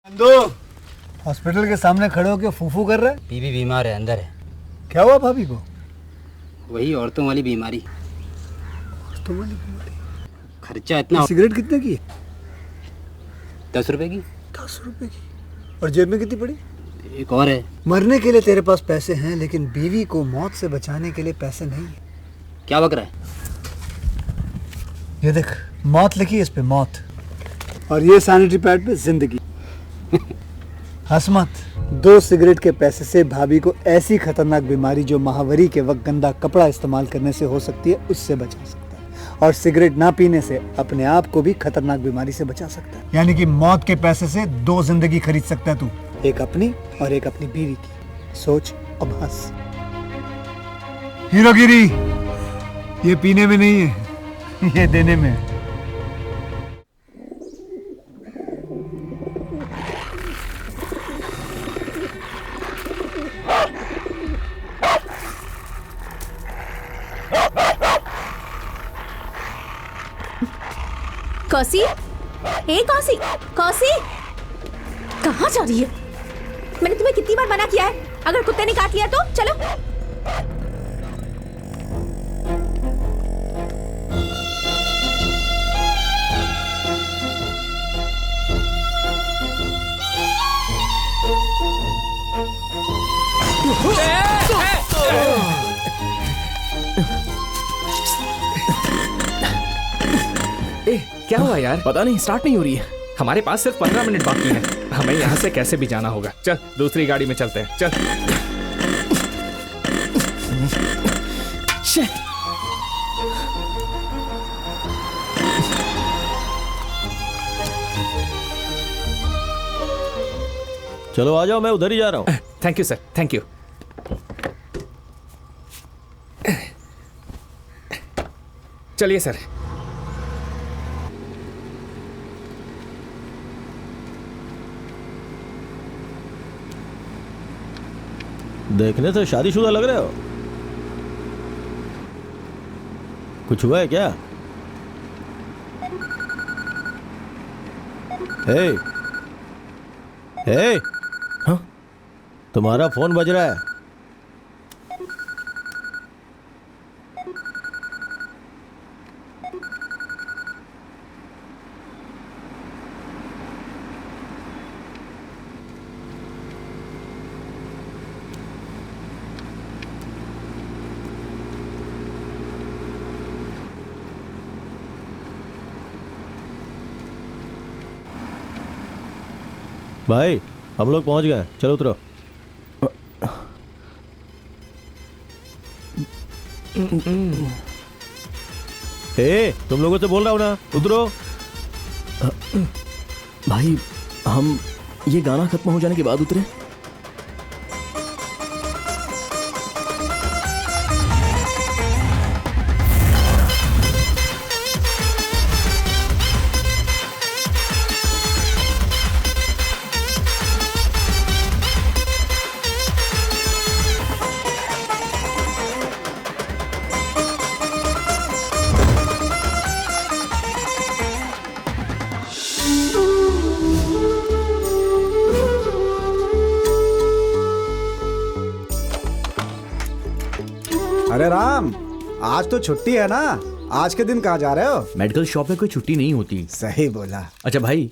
दो हॉस्पिटल के सामने खड़े होकर फूफू कर रहा है। बीवी बीमार है, अंदर है। क्या हुआ भाभी को? वही औरतों वाली बीमारी। औरतों वाली बीमारी? खर्चा इतना। सिगरेट कितने की? 10 रुपए की। 10 रुपए की? और जेब में कितनी पड़ी? एक और है। मरने के लिए तेरे पास पैसे हैं, लेकिन बीवी को मौत से बचाने के लिए पैसे नहीं है। क्या बक रहा है? ये देख, मौत लिखी है इस पे, मौत। और ये सैनिटरी पैड पे जिंदगी। हंस मत। 2 सिगरेट के पैसे से भाभी को ऐसी खतरनाक बीमारी जो महावरी के वक्त गंदा कपड़ा इस्तेमाल करने से हो सकती है, उससे बचा सकता है। और सिगरेट ना पीने से अपने आप को भी खतरनाक बीमारी से बचा सकता है। यानी कि मौत के पैसे से 2 जिंदगी खरीद सकता है तू, एक अपनी और एक अपनी बीवी की। सोच अब हंस। हीरोगिरी ये पीने में नहीं है, ये देने में है। कौसी, ए कौसी, कौसी, कहाँ जा रही है? मैंने तुम्हें कितनी बार मना किया है, अगर कुत्ते ने काट लिया तो चलो। क्या हुआ यार? पता नहीं, स्टार्ट नहीं हो रही है। हमारे पास सिर्फ 15 मिनट बाकी है। हमें यहाँ से कैसे भी जाना होगा। चल दूसरी गाड़ी में चलते हैं। चल। चलो आ जाओ, मैं उधर ही जा रहा हूँ। Thank you sir, thank you. चलिए सर। देखने से शादीशुदा लग रहे हो। कुछ हुआ है क्या? हे, हे, हाँ? तुम्हारा फोन बज रहा है। भाई हम लोग पहुंच गए, चलो उतरो। हे, तुम लोगों से बोल रहा हूं ना, उतरो। भाई हम ये गाना खत्म हो जाने के बाद उतरे। अरे राम, आज तो छुट्टी है ना, आज के दिन कहाँ जा रहे हो? मेडिकल शॉप में कोई छुट्टी नहीं होती। सही बोला। अच्छा भाई,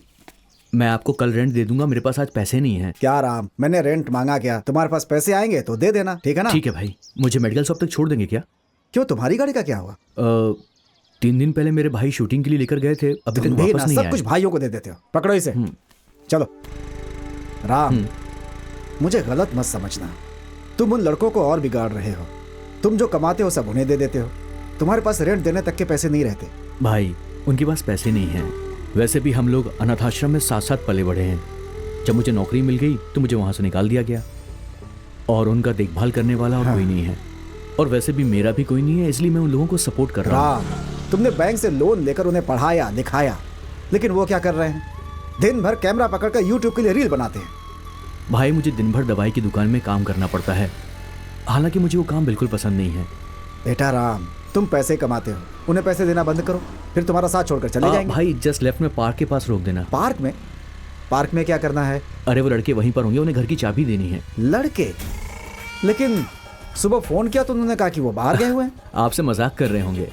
मैं आपको कल रेंट दे दूंगा, मेरे पास आज पैसे नहीं हैं। क्या राम, मैंने रेंट मांगा क्या? तुम्हारे पास पैसे आएंगे तो दे देना, ठीक है ना? ठीक है भाई, मुझे मेडिकल शॉप तक छोड़ देंगे क्या? क्यों, तुम्हारी गाड़ी का क्या हुआ? 3 दिन पहले मेरे भाई शूटिंग के लिए लेकर गए थे, अभी तक वापस नहीं आए। सब कुछ भाइयों को दे देते हो, पकड़ो इसे। चलो राम, मुझे गलत मत समझना, तुम उन लड़कों को और बिगाड़ रहे हो। तुम जो कमाते हो सब उन्हें दे देते हो, तुम्हारे पास रेंट देने तक के पैसे नहीं रहते। भाई उनके पास पैसे नहीं हैं। वैसे भी हम लोग अनाथ आश्रम में साथ साथ पले बढ़े हैं। जब मुझे नौकरी मिल गई तो मुझे वहां से निकाल दिया गया, और उनका देखभाल करने वाला और कोई नहीं है। और वैसे भी मेरा भी कोई नहीं है, इसलिए मैं उन लोगों को सपोर्ट कर रहा हूँ। तुमने बैंक से लोन लेकर उन्हें पढ़ाया लिखाया, लेकिन वो क्या कर रहे हैं? दिन भर कैमरा पकड़कर यूट्यूब के लिए रील बनाते हैं। भाई मुझे दिन भर दवाई की दुकान में काम करना पड़ता है, हालांकि मुझे वो काम बिल्कुल पसंद नहीं है। बेटा राम, तुम पैसे कमाते हो, उन्हें पैसे देना बंद करो, फिर तुम्हारा साथ छोड़कर चले जाएंगे। भाई जस्ट लेफ्ट में पार्क के पास रोक देना। पार्क में? पार्क में क्या करना है? अरे वो लड़के वहीं पर होंगे, उन्हें घर की चाबी देनी है। लड़के? लेकिन सुबह फोन किया तो उन्होंने कहा कि वो बाहर गए हुए हैं। आपसे मजाक कर रहे होंगे।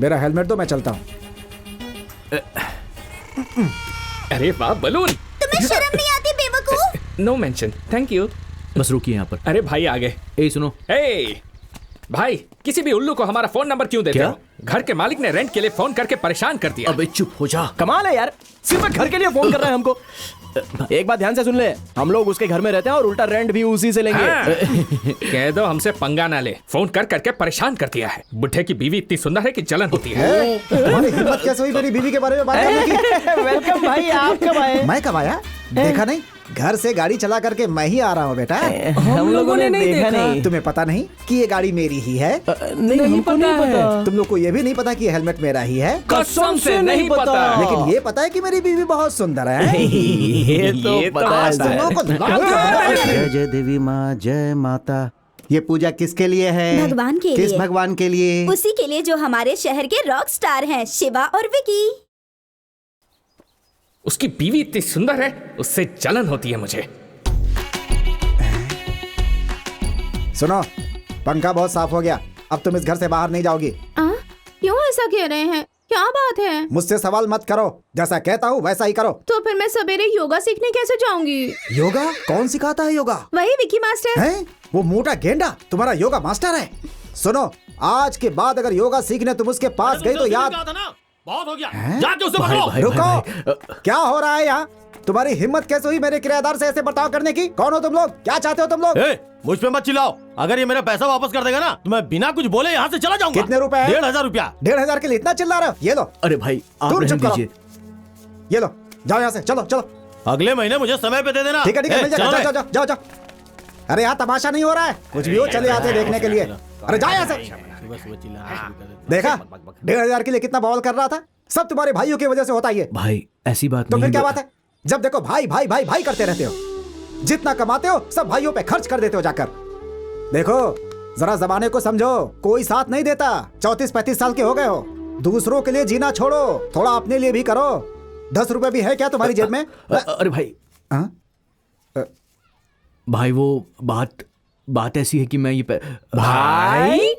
मेरा हेलमेट दो, मैं चलता हूँ। अरे वाह बलून। तुम्हें शर्म नहीं आती बेवकूफ? No mention, thank you. बस रुकिए यहाँ पर। अरे भाई आ गए। ए सुनो, ए भाई, किसी भी उल्लू को हमारा फोन नंबर क्यों देते क्या? हो? घर के मालिक ने रेंट के लिए फोन करके परेशान कर दिया। अबे चुप हो जा। कमाल है यार, सिर्फ एक घर के लिए फोन कर रहा है हमको। एक बात ध्यान से सुन ले, हम लोग उसके घर में रहते हैं और उल्टा रेंट भी उसी से लेंगे। हाँ। कह दो हमसे पंगा ना ले, फोन कर करके परेशान कर दिया है। बुढ़े की बीवी इतनी सुंदर है कि जलन होती है। तुम्हारी हिम्मत कैसे हुई मेरी बीवी के बारे में बात करने की? वेलकम भाई, आप कब आए? मैं कब आया? देखा नहीं? घर से गाड़ी चला करके मैं ही आ रहा हूँ बेटा। हम लोगों ने नहीं देखा। तुम्हें पता नहीं कि ये गाड़ी मेरी ही है? नहीं, हमको नहीं पता। तुम लोग को ये भी नहीं पता कि ये हेलमेट मेरा ही है? कसम से नहीं पता। लेकिन ये पता है कि मेरी बीवी बहुत सुंदर है। ये तो पता है आज तुम लोगों को जय जय देवी माँ, जय माता। ये पूजा किसके लिए है? भगवान के किस लिए। भगवान के लिए? उसी के लिए जो हमारे शहर के रॉक स्टार हैं, शिवा और विकी। उसकी बीवी इतनी सुंदर है, उससे जलन होती है मुझे। सुनो, पंखा बहुत साफ हो गया, अब तुम इस घर से बाहर नहीं जाओगी। क्यों ऐसा कह रहे हैं? क्या बात है? मुझसे सवाल मत करो, जैसा कहता हूँ वैसा ही करो। तो फिर मैं सवेरे योगा सीखने कैसे जाऊंगी? योगा? कौन सिखाता है योगा? वही विकी मास्टर। हैं? वो मोटा गेंडा तुम्हारा योगा मास्टर है? सुनो, आज के बाद अगर योगा सीखने तुम उसके पास गई तो याद। बहुत हो गया, हैं? जाके उसे पकड़ो। रुको, क्या हो रहा है यहाँ? तुम्हारी हिम्मत कैसे हुई मेरे किराएदार से ऐसे बर्ताव करने की? कौन हो तुम लोग? क्या चाहते हो तुम लोग? मुझ पे मत चिल्लाओ, अगर ये मेरा पैसा वापस कर देगा ना तो मैं बिना कुछ बोले यहाँ से चला जाऊंगा। कितने रुपए हैं? 1500 रुपया। 1500 के लिए इतना चिल्ला रहे हो? ये लो। अरे भाई आप तुम रहने चुप करो। दीजिए। ये लो, जाओ यहाँ से, चलो चलो। अगले महीने मुझे समय पे दे देना। ठीक है ठीक है, मिल जाएगा। चलो जाओ जाओ जाओ जाओ। अरे यहाँ तमाशा नहीं हो रहा है, कुछ भी हो चले आते देखने के लिए। अरे जाओ यहाँ से। देखा 1500 के लिए कितना बवाल कर रहा था? सब तुम्हारे भाइयों की वजह से होता ही है। भाई ऐसी बात तो नहीं। फिर क्या बात है? जब देखो भाई भाई भाई भाई करते रहते हो, जितना कमाते हो सब भाइयों पे खर्च कर देते हो जाकर। देखो जरा जमाने को समझो, कोई साथ नहीं देता। 34-35 साल के हो गए हो, दूसरों के लिए जीना छोड़ो, थोड़ा अपने लिए भी करो। 10 रुपए भी है क्या तुम्हारी जेब में? अरे भाई, हाँ? भाई वो बात ऐसी है कि मैं ये भाई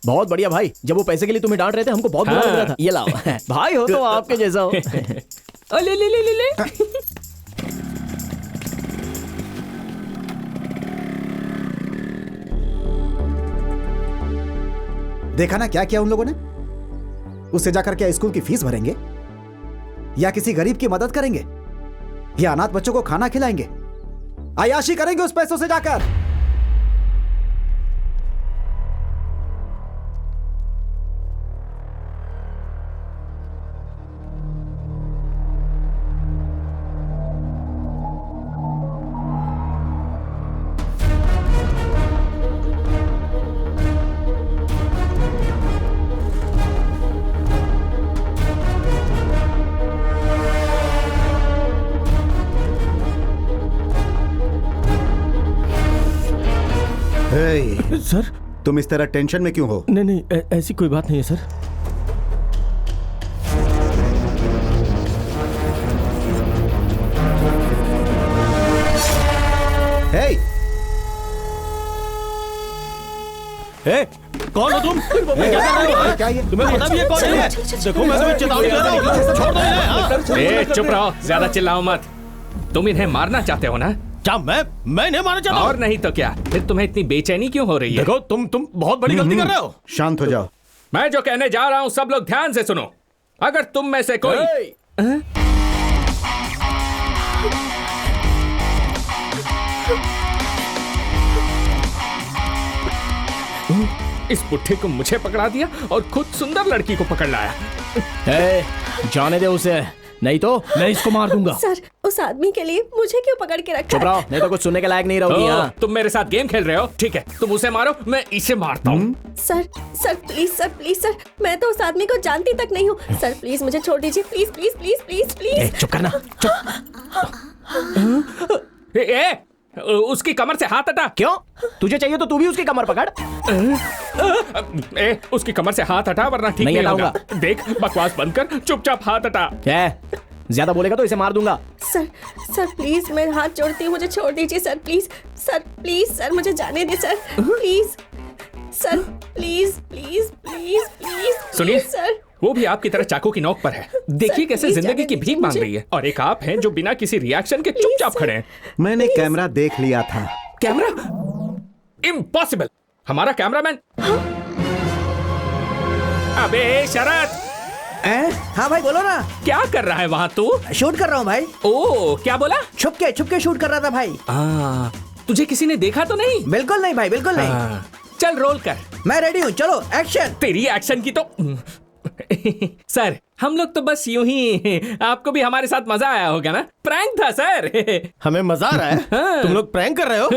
बहुत बढ़िया भाई, जब वो पैसे के लिए तुम्हें डांट रहे थे हमको बहुत बुरा लग रहा था। ये लाओ भाई, हो तो आपके जैसा हो। ले ले ले ले ले। देखा ना क्या किया उन लोगों ने? उससे जाकर क्या स्कूल की फीस भरेंगे, या किसी गरीब की मदद करेंगे, या अनाथ बच्चों को खाना खिलाएंगे, अय्याशी करेंगे उस पैसों से जाकर। सर तुम इस तरह टेंशन में क्यों हो? नहीं नहीं, ऐसी कोई बात नहीं है सर। कौन हो तुम? क्या कर रहे हो? क्या ये? तुम्हें पता भी है कौन है? देखो मैं तुम्हें चेतावनी दे रहा हूँ, छोड़ दो इन्हें। ए, चुप रहो, ज्यादा चिल्लाओ मत। तुम इन्हें मारना चाहते हो ना? क्या मैं इन्हें मारना चाहता हूँ? और नहीं तो क्या? फिर तुम्हें इतनी बेचैनी क्यों हो रही है? देखो तुम बहुत बड़ी गलती कर रहे हो। शांत हो जाओ। मैं जो कहने जा रहा हूं सब लोग ध्यान से सुनो। अगर तुम में से कोई इस बुढ़े को मुझे पकड़ा दिया और खुद सुंदर लड़की को पकड़ लाया। जाने दे उसे, नहीं तो मैं इसको मार दूंगा। सर, उस आदमी के लिए मुझे क्यों पकड़ के रखा? चुप रहो, नहीं तो कुछ सुनने के लायक नहीं रहोगी यहाँ। तुम मेरे साथ गेम खेल रहे हो? ठीक है, तुम उसे मारो, मैं इसे मारता हूँ। सर प्लीज सर, मैं तो उस आदमी को जानती तक नहीं हूँ। सर प्लीज मुझे छोड़ दीजिए, please please please please please. चुप करना, चुप। उसकी कमर से हाथ हटा। क्यों? तुझे चाहिए तो तू भी उसकी कमर पकड़। उसकी कमर से हाथ हटा वरना ठीक नहीं नहीं होगा। देख, बकवास बंद कर, चुपचाप हाथ हटा। क्या? ज्यादा बोलेगा तो इसे मार दूंगा। सर सर प्लीज, मैं हाथ जोड़ती हूँ, मुझे छोड़ दीजिए सर, प्लीज सर मुझे जाने दे sir, please sir, please please please please सुनिए सर, वो भी आपकी तरह चाकू की नोक पर है। देखिए सर, कैसे प्लीज जिंदगी जाने की दीजिए भीख मांग मुझे। रही है, और एक आप हैं जो बिना किसी रिएक्शन के चुपचाप सर। खड़े हैं। मैंने कैमरा देख लिया था। कैमरा? इम्पॉसिबल। हमारा कैमरामैन। अबे शरद, हाँ भाई बोलो ना। क्या कर रहा है वहाँ तू? शूट कर रहा हूँ भाई। ओ, क्या बोला? छुप के शूट कर रहा था भाई। तुझे किसी ने देखा तो नहीं? बिल्कुल नहीं भाई, बिल्कुल नहीं। चल रोल कर। मैं रेडी हूँ, चलो एक्शन। तेरी एक्शन की तो सर, हम लोग तो बस यूं ही, आपको भी हमारे साथ मजा आया होगा ना? प्रैंक था सर। हमें मजा आ रहा है? हाँ। तुम लोग प्रैंक कर रहे हो?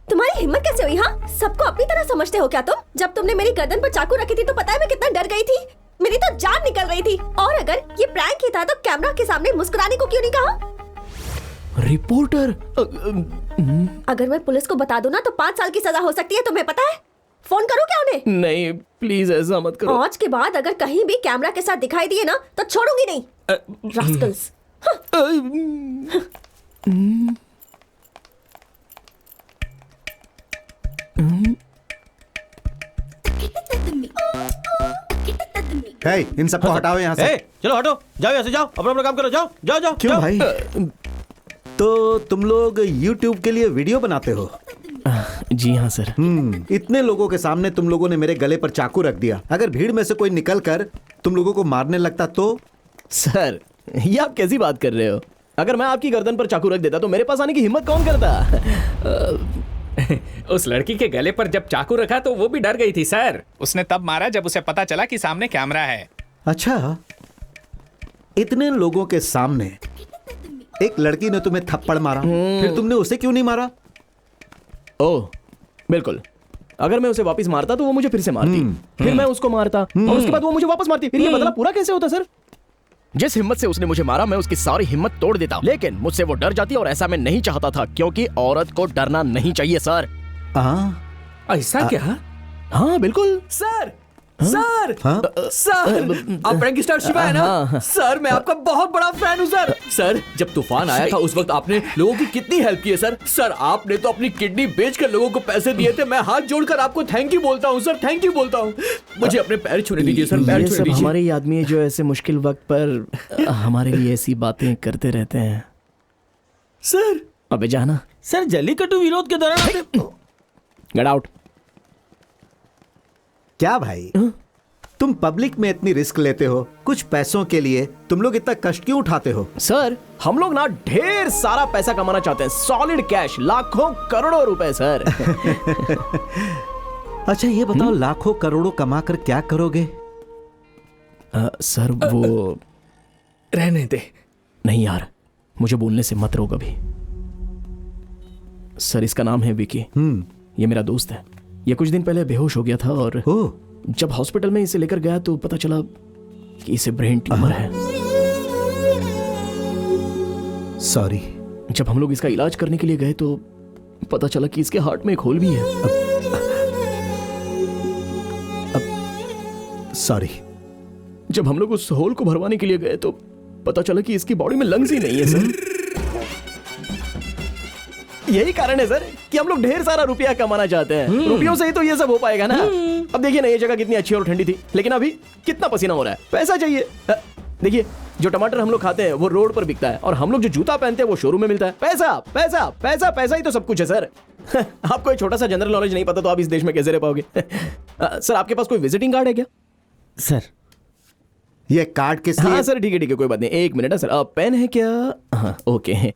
तुम्हारी हिम्मत कैसे हुई? हाँ, सबको अपनी तरह समझते हो क्या तुम? जब तुमने मेरी गर्दन पर चाकू रखी थी तो पता है मैं कितना डर गई थी, मेरी तो जान निकल रही थी। और अगर ये प्रैंक ही था तो कैमरा के सामने मुस्कुराने को क्यों नहीं कहा? रिपोर्टर। अगर मैं पुलिस को बता दूं ना तो 5 साल की सजा हो सकती है, तुम्हें पता है? फोन करूं क्या उन्हें? नहीं प्लीज ऐसा मत करो। आज के बाद अगर कहीं भी कैमरा के साथ दिखाई दिए ना तो छोड़ूंगी नहीं। रास्कल्स। है, इन सबको हटाओ यहाँ से। चलो हटो, जाओ यहाँ से, जाओ अपना अपना काम करो, जाओ जाओ जाओ। क्यों भाई? तो तुम लोग YouTube के लिए वीडियो बनाते हो? जी हाँ सर। इतने लोगों के सामने तुम लोगों ने मेरे गले पर चाकू रख दिया। अगर भीड़ में से कोई निकल कर तुम लोगों को मारने लगता तो? सर ये आप कैसी बात कर रहे हो? अगर मैं आपकी गर्दन पर चाकू रख देता तो मेरे पास आने की हिम्मत कौन करता? उस लड़की के गले पर जब चाकू रखा तो वो भी डर गई थी सर। उसने तब मारा जब उसे पता चला कि सामने कैमरा है। अच्छा, इतने लोगों के सामने एक लड़की ने तुम्हें थप्पड़ मारा, फिर तुमने उसे क्यों नहीं मारा? ओह बिल्कुल, अगर मैं उसे वापस मारता तो वो मुझे फिर से मारती, फिर मैं उसको मारता और उसके बाद वो मुझे वापस मारती। फिर ये बदला पूरा कैसे होता सर? जिस हिम्मत से उसने मुझे मारा मैं उसकी सारी हिम्मत तोड़ देता, लेकिन मुझसे वो डर जाती और ऐसा मैं नहीं चाहता था, क्योंकि औरत को डरना नहीं चाहिए सर। ऐसा क्या? हाँ बिल्कुल सर सर सर, आप प्रैंक स्टार शिवा है ना? सर मैं आपका बहुत बड़ा फैन हूँ सर। सर जब तूफान आया था उस वक्त आपने लोगों की कितनी हेल्प की है सर। सर आपने तो अपनी किडनी बेचकर लोगों को पैसे दिए थे। मैं हाथ जोड़कर आपको थैंक यू बोलता हूँ सर, थैंक यू बोलता हूँ। मुझे अपने पैर छूने दीजिए सर, पैर ये छूने सब दीजिए। हमारे ही आदमी है जो ऐसे मुश्किल वक्त पर हमारे लिए ऐसी बातें करते रहते हैं। सर अबे जाना। सर जल्लीकट्टू विरोध के दौरान गेट आउट। क्या भाई, तुम पब्लिक में इतनी रिस्क लेते हो कुछ पैसों के लिए? तुम लोग इतना कष्ट क्यों उठाते हो? सर हम लोग ना ढेर सारा पैसा कमाना चाहते हैं, सॉलिड कैश, लाखों करोड़ों रुपए सर। अच्छा ये बताओ, लाखों करोड़ों कमा कर क्या करोगे? सर वो रहने दे। नहीं यार, मुझे बोलने से मत रोक अभी। सर इसका नाम है विकी। ये मेरा दोस्त है। ये कुछ दिन पहले बेहोश हो गया था और जब हॉस्पिटल में इसे लेकर गया तो पता चला कि इसे ब्रेन ट्यूमर है। सॉरी। जब हम लोग इसका इलाज करने के लिए गए तो पता चला कि इसके हार्ट में एक होल भी है। सॉरी। जब हम लोग उस होल को भरवाने के लिए गए तो पता चला कि इसकी बॉडी में लंग्स ही नहीं है सर। यही कारण है सर कि हम लोग ढेर सारा रुपया कमाना चाहते हैं। रुपयों से ही तो ये सब हो पाएगा ना। अब देखिए ना, ये जगह कितनी अच्छी और ठंडी थी, लेकिन अभी कितना पसीना हो रहा है। पैसा चाहिए। देखिए जो टमाटर हम लोग खाते हैं वो रोड पर बिकता है और हम लोग जो जूता पहनते हैं वो शोरूम में मिलता है। पैसा पैसा पैसा पैसा ही तो सब कुछ है सर। आपको एक छोटा सा जनरल नॉलेज नहीं पता तो आप इस देश में कैसे रह पाओगे? सर आपके पास कोई विजिटिंग कार्ड है क्या? सर ये कार्ड किस लिए? हाँ सर ठीक है कोई बात नहीं, एक मिनट है सर। पेन है क्या? हाँ okay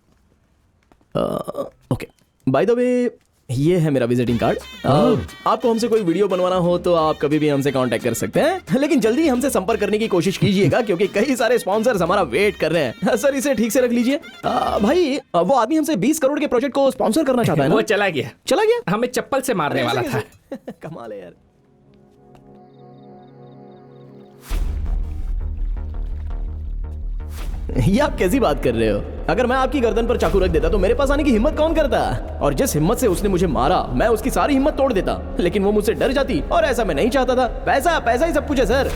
okay. By the way ये है मेरा विजिटिंग कार्ड। आपको हमसे कोई वीडियो बनवाना हो तो आप कभी भी हमसे कांटेक्ट कर सकते हैं, लेकिन जल्दी हमसे संपर्क करने की कोशिश कीजिएगा क्योंकि कई सारे स्पॉन्सर्स हमारा वेट कर रहे हैं। सर इसे ठीक से रख लीजिए। भाई वो आदमी हमसे 20 करोड़ के प्रोजेक्ट को स्पॉन्सर करना चाहता है ना? वो चला गया, हमें चप्पल से मारने वाला था। कमाल है यार। ये आप कैसी बात कर रहे हो? अगर मैं आपकी गर्दन पर चाकू रख देता तो मेरे पास आने की हिम्मत कौन करता? और जिस हिम्मत से उसने मुझे मारा, मैं उसकी सारी हिम्मत तोड़ देता, लेकिन वो मुझसे डर जाती, और ऐसा मैं नहीं चाहता था। पैसा पैसा ही सब कुछ है सर।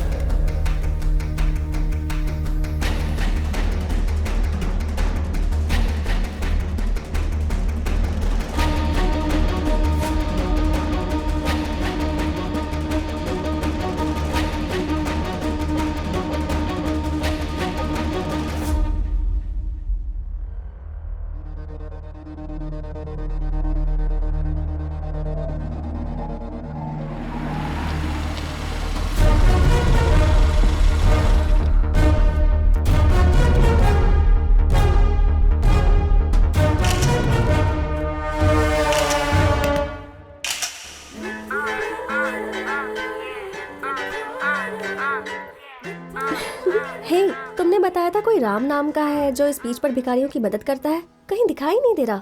हे, तुमने बताया था कोई राम नाम का है जो इस बीच पर भिखारियों की मदद करता है, कहीं दिखाई नहीं दे रहा।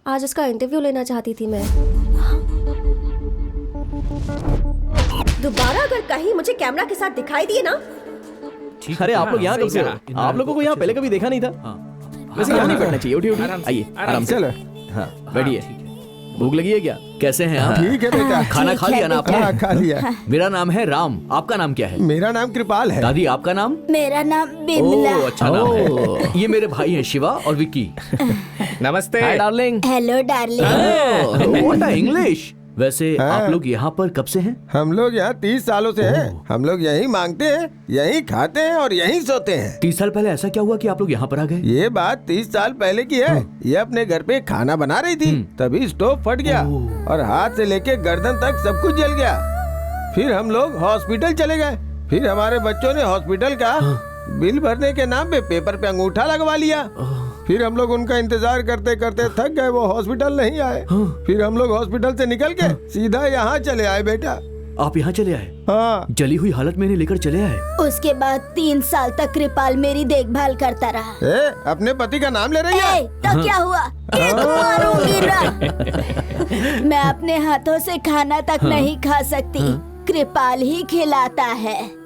आज उसका इंटरव्यू लेना चाहती थी मैं। दोबारा अगर कहीं मुझे कैमरा के साथ दिखाई दिए ना। अरे आप लोग यहाँ कब से हो? आप लोगों को यहाँ पहले कभी देखा नहीं था। वैसे यहाँ नहीं बैठना चाहिए। उठिए उठिए, आइए आराम से। हाँ बैठिए। भूख लगी है क्या? कैसे हैं आप? ठीक है बेटा। खाना खा लिया ना आपने? हाँ, खा लिया। मेरा नाम है राम, आपका नाम क्या है? मेरा नाम कृपाल है। दादी आपका नाम? मेरा नाम बिमला। ओह अच्छा नाम है। ये मेरे भाई हैं शिवा और विक्की। नमस्ते। Hi darling. Hello darling. What a English. वैसे आप लोग यहाँ पर कब से हैं? हम लोग यहाँ 30 सालों से हैं। हम लोग यहीं मांगते हैं, यहीं खाते हैं और यहीं सोते हैं। 30 साल पहले ऐसा क्या हुआ कि आप लोग यहाँ पर आ गए? ये बात 30 साल पहले की है। ये अपने घर पे खाना बना रही थी, तभी स्टोव फट गया और हाथ से लेके गर्दन तक सब कुछ जल गया। फिर हम लोग हॉस्पिटल चले गए। फिर हमारे बच्चों ने हॉस्पिटल का बिल भरने के नाम पे पेपर पे अंगूठा लगवा लिया। फिर हम लोग उनका इंतजार करते करते थक गए, वो हॉस्पिटल नहीं आए। फिर हम लोग हॉस्पिटल से निकल के सीधा यहाँ चले आए बेटा। आप यहाँ चले आए? हाँ। जली हुई हालत में इन्हें लेकर चले आए? उसके बाद 3 साल तक कृपाल मेरी देखभाल करता रहा। अपने पति का नाम ले रही है? तो क्या हुआ? ये तो मारूंगी ना। मैं अपने हाथों से खाना तक नहीं खा सकती, कृपाल ही खिलाता है।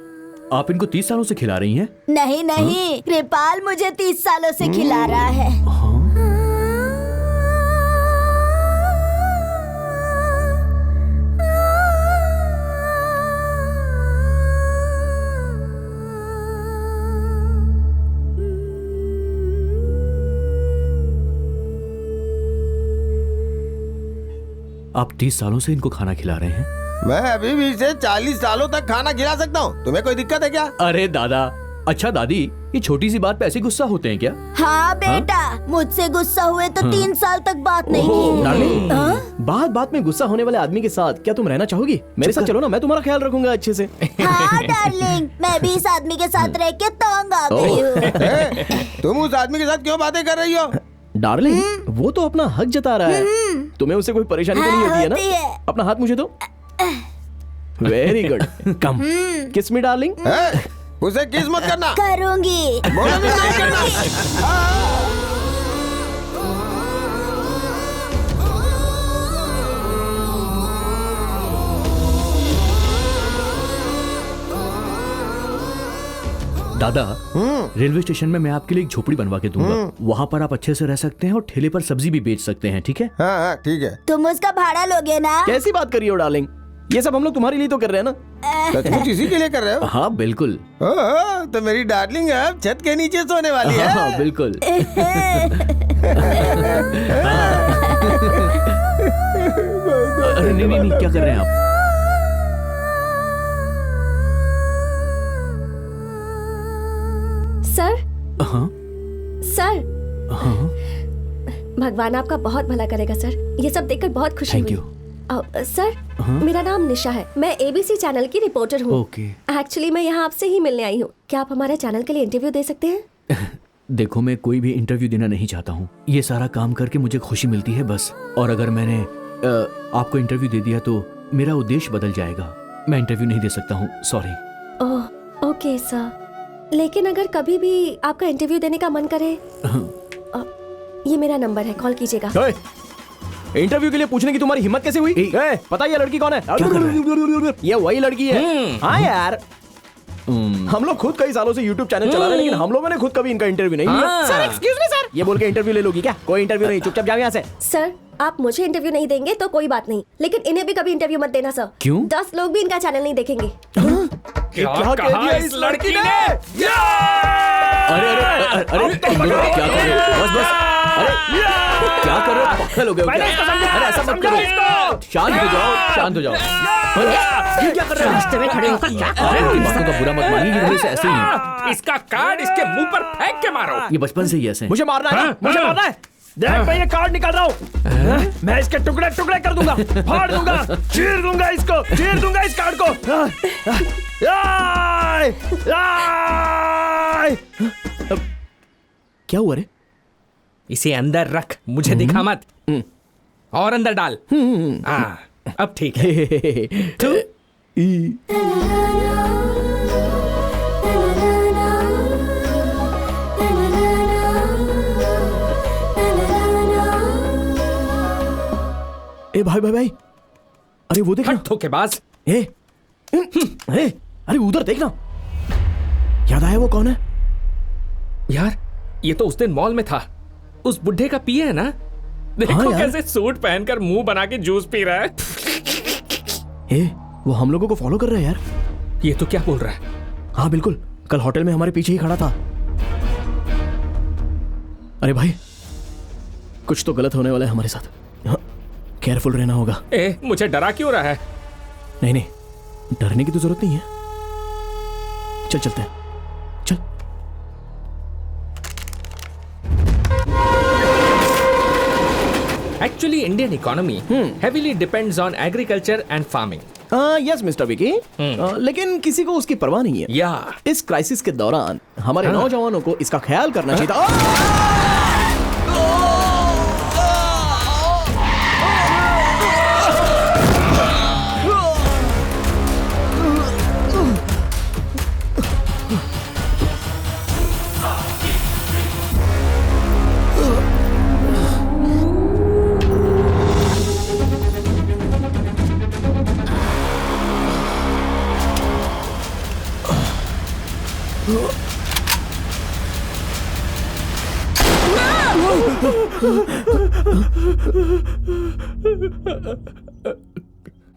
आप इनको 30 सालों से खिला रही हैं? नहीं नहीं, कृपाल मुझे 30 सालों से खिला रहा है। आप 30 सालों से इनको खाना खिला रहे हैं? मैं अभी भी इसे 40 सालों तक खाना खिला सकता हूँ। तुम्हें कोई दिक्कत है क्या? अरे दादा, अच्छा दादी, ये छोटी सी बात पे ऐसे गुस्सा होते हैं क्या? हाँ बेटा, मुझसे गुस्सा हुए तो 3 साल तक बात नहीं की। डार्लिंग, बात बात में गुस्सा होने वाले आदमी के साथ क्या तुम रहना चाहोगी? मेरे साथ चलो ना, मैं तुम्हारा ख्याल रखूंगा अच्छे से। हाँ डार्लिंग, मैं भी इस आदमी के साथ रह के तंग आ गई हूँ। तुम उस आदमी के साथ क्यों बातें कर रही हो? डार्लिंग, वो तो अपना हक जता रहा है। तुम्हें उससे कोई परेशानी तो नहीं होती है ना? अपना हाथ मुझे दो। वेरी गुड, कम किस मी डार्लिंग। उसे किस मत करना। करूंगी। बोलो भी नहीं करना। दादा, रेलवे स्टेशन में मैं आपके लिए एक झोपड़ी बनवा के दूंगा। वहाँ पर आप अच्छे से रह सकते हैं और ठेले पर सब्जी भी बेच सकते हैं, ठीक है? हाँ ठीक है। तुम उसका भाड़ा लोगे ना? कैसी बात कर रही हो डार्लिंग? ये सब हम लोग तुम्हारे लिए तो कर रहे हैं ना। सचमुच इसी के लिए कर रहे हो? हाँ बिल्कुल। तो मेरी डार्लिंग अब छत के नीचे सोने वाली है। हाँ बिल्कुल। अरे नहीं नहीं नहीं, क्या कर रहे हैं आप? सर। हाँ सर, हाँ। भगवान आपका बहुत भला करेगा सर। ये सब देखकर बहुत खुशी थैंक हुई। यू। सर, मेरा नाम निशा है। मैं एबीसी चैनल की रिपोर्टर हूँ। ओके। एक्चुअली मैं यहाँ आपसे ही मिलने आई हूँ। क्या आप हमारे चैनल के लिए इंटरव्यू दे सकते हैं? देखो, मैं कोई भी इंटरव्यू देना नहीं चाहता हूँ। ये सारा काम करके मुझे खुशी मिलती है बस। और अगर मैंने आपको इंटरव्यू दे दिया तो मेरा उद्देश्य बदल जाएगा। मैं इंटरव्यू नहीं दे सकता हूँ, सॉरी। ओह ओके सर, लेकिन अगर कभी भी आपका इंटरव्यू देने का मन करे, ये मेरा नंबर है, कॉल कीजिएगा। इंटरव्यू के लिए पूछने की तुम्हारी हिम्मत कैसे हुई? पता है ये लड़की कौन है? ये वही लड़की है। हाँ यार, हम लोग खुद कई सालों से YouTube चैनल चला रहे हैं, लेकिन हम लोगों ने खुद कभी इनका इंटरव्यू नहीं लिया। सर एक्सक्यूज मी सर, ये बोल के इंटरव्यू ले लोगी क्या? कोई इंटरव्यू नहीं, चुपचाप जाओ यहाँ से। सर आप मुझे इंटरव्यू नहीं देंगे तो कोई बात नहीं, लेकिन इन्हें भी कभी इंटरव्यू मत देना सर। क्यों? 10 लोग भी इनका चैनल नहीं देखेंगे। क्या कह दिया इस लड़की ने? अरे अरे अरे अरे तुम लोग क्या कर रहे हो? बस बस, अरे क्या कर रहे हो? पक्का लोगे क्या? अरे ऐसा मत करो, शांत हो जाओ, शांत हो जाओ। ये क्या कर रहे हो? रास्ते में खड़े होकर क्या कर रहे हो? इन बातों का बुरा मत मानिए, ये थोड़े से ऐसे ही हैं। इसका कार्ड इसके मुंह पर फेंक के मारो। ये बचपन से ही ऐसे हैं। मुझे मारना है ना? मुझे मारना है। देख मैं ये कार्ड निकाल रहा हूँ, मैं इसके टुकड़े टुकड़े कर दूंगा, फाड़ दूंगा, चीर दूंगा इसको, चीर दूंगा इस कार्ड को। क्या हुआ रे? इसे अंदर रख, मुझे दिखा मत। और अंदर डाल। हाँ अब ठीक है। ए भाई भाई भाई, अरे वो देखना। धोखेबाज। ए, अरे उधर देखना। याद आया वो कौन है? यार ये तो उस दिन मॉल में था, उस बुढ़े का पिए है ना? देखो हाँ कैसे सूट पहनकर मुंह बना के जूस पी रहा है। ए, वो हम लोगों को फॉलो कर रहा है यार। ये तो क्या बोल रहा है? हाँ बिल्कुल, कल होटल में हमारे पीछे ही खड़ा था। अरे भाई कुछ तो गलत होने वाला है हमारे साथ, केयरफुल रहना होगा। ए, मुझे डरा क्यों रहा है? नहीं नहीं, डरने की तो जरूरत नहीं है। चल चलते हैं, चल। Actually, Indian economy heavily depends on agriculture and farming. Yes mister Vicky, लेकिन किसी को उसकी परवाह नहीं है। या इस क्राइसिस के दौरान हमारे नौजवानों को इसका ख्याल करना चाहिए था।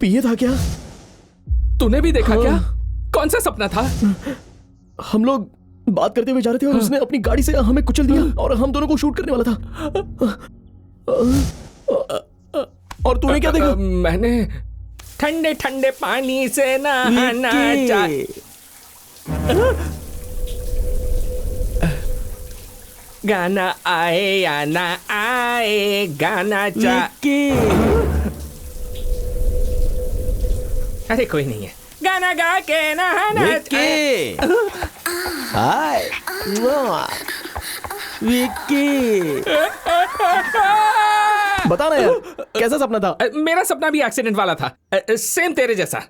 पिए था क्या? तूने भी देखा क्या? कौन सा सपना था? हम लोग बात करते हुए जा रहे थे और उसने अपनी गाड़ी से हमें कुचल दिया और हम दोनों को शूट करने वाला था। और तूने क्या देखा? मैंने ठंडे ठंडे पानी से नहाना चाहिए। गाना आए या ना आए, गाना अरे कोई नहीं है, गाना गा के नहाना। हाय विक्की, बता ना यार कैसा सपना था? मेरा सपना भी एक्सीडेंट वाला था, सेम तेरे जैसा।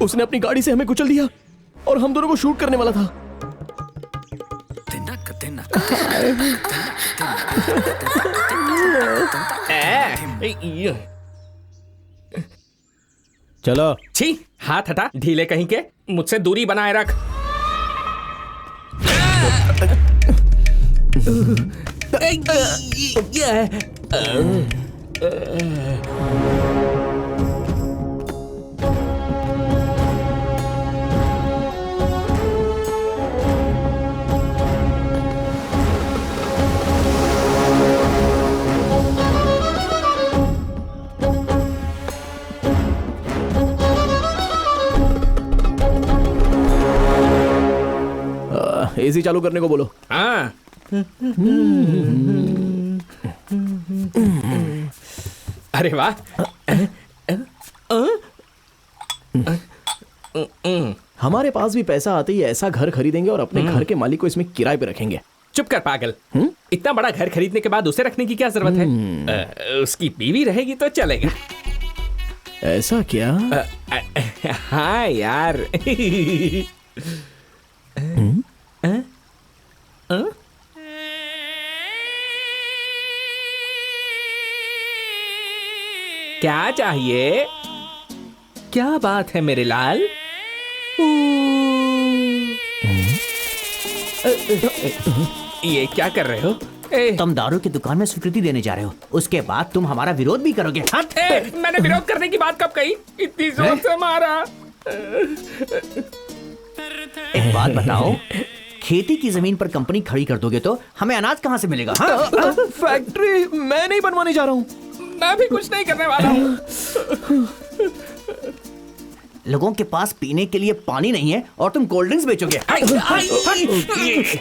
उसने अपनी गाड़ी से हमें कुचल दिया और हम दोनों को शूट करने वाला था। चलो। छी, हाथ हटा ढीले कहीं के, मुझसे दूरी बनाए रख। एसी चालू करने को बोलो। हाँ। अरे वाह। हमारे पास भी पैसा आते ही ऐसा घर खरीदेंगे और अपने घर के मालिक को इसमें किराए पे रखेंगे। चुप कर पागल, इतना बड़ा घर खरीदने के बाद उसे रखने की क्या जरूरत है? उसकी बीवी रहेगी तो चलेगा। ऐसा क्या? हाँ यार। क्या चाहिए? क्या बात है मेरे लाल? ये क्या कर रहे हो? तुम दारू की दुकान में स्वीकृति देने जा रहे हो, उसके बाद तुम हमारा विरोध भी करोगे। मैंने विरोध करने की बात कब कही? इतनी जोर से मारा। एक बात बताओ, खेती की जमीन पर कंपनी खड़ी कर दोगे तो हमें अनाज कहाँ से मिलेगा? हाँ? फैक्ट्री मैं नहीं बनवाने जा रहा हूँ। मैं भी कुछ नहीं करने वाला हूँ। लोगों के पास पीने के लिए पानी नहीं है और तुम कोल्ड ड्रिंक्स बेचोगे।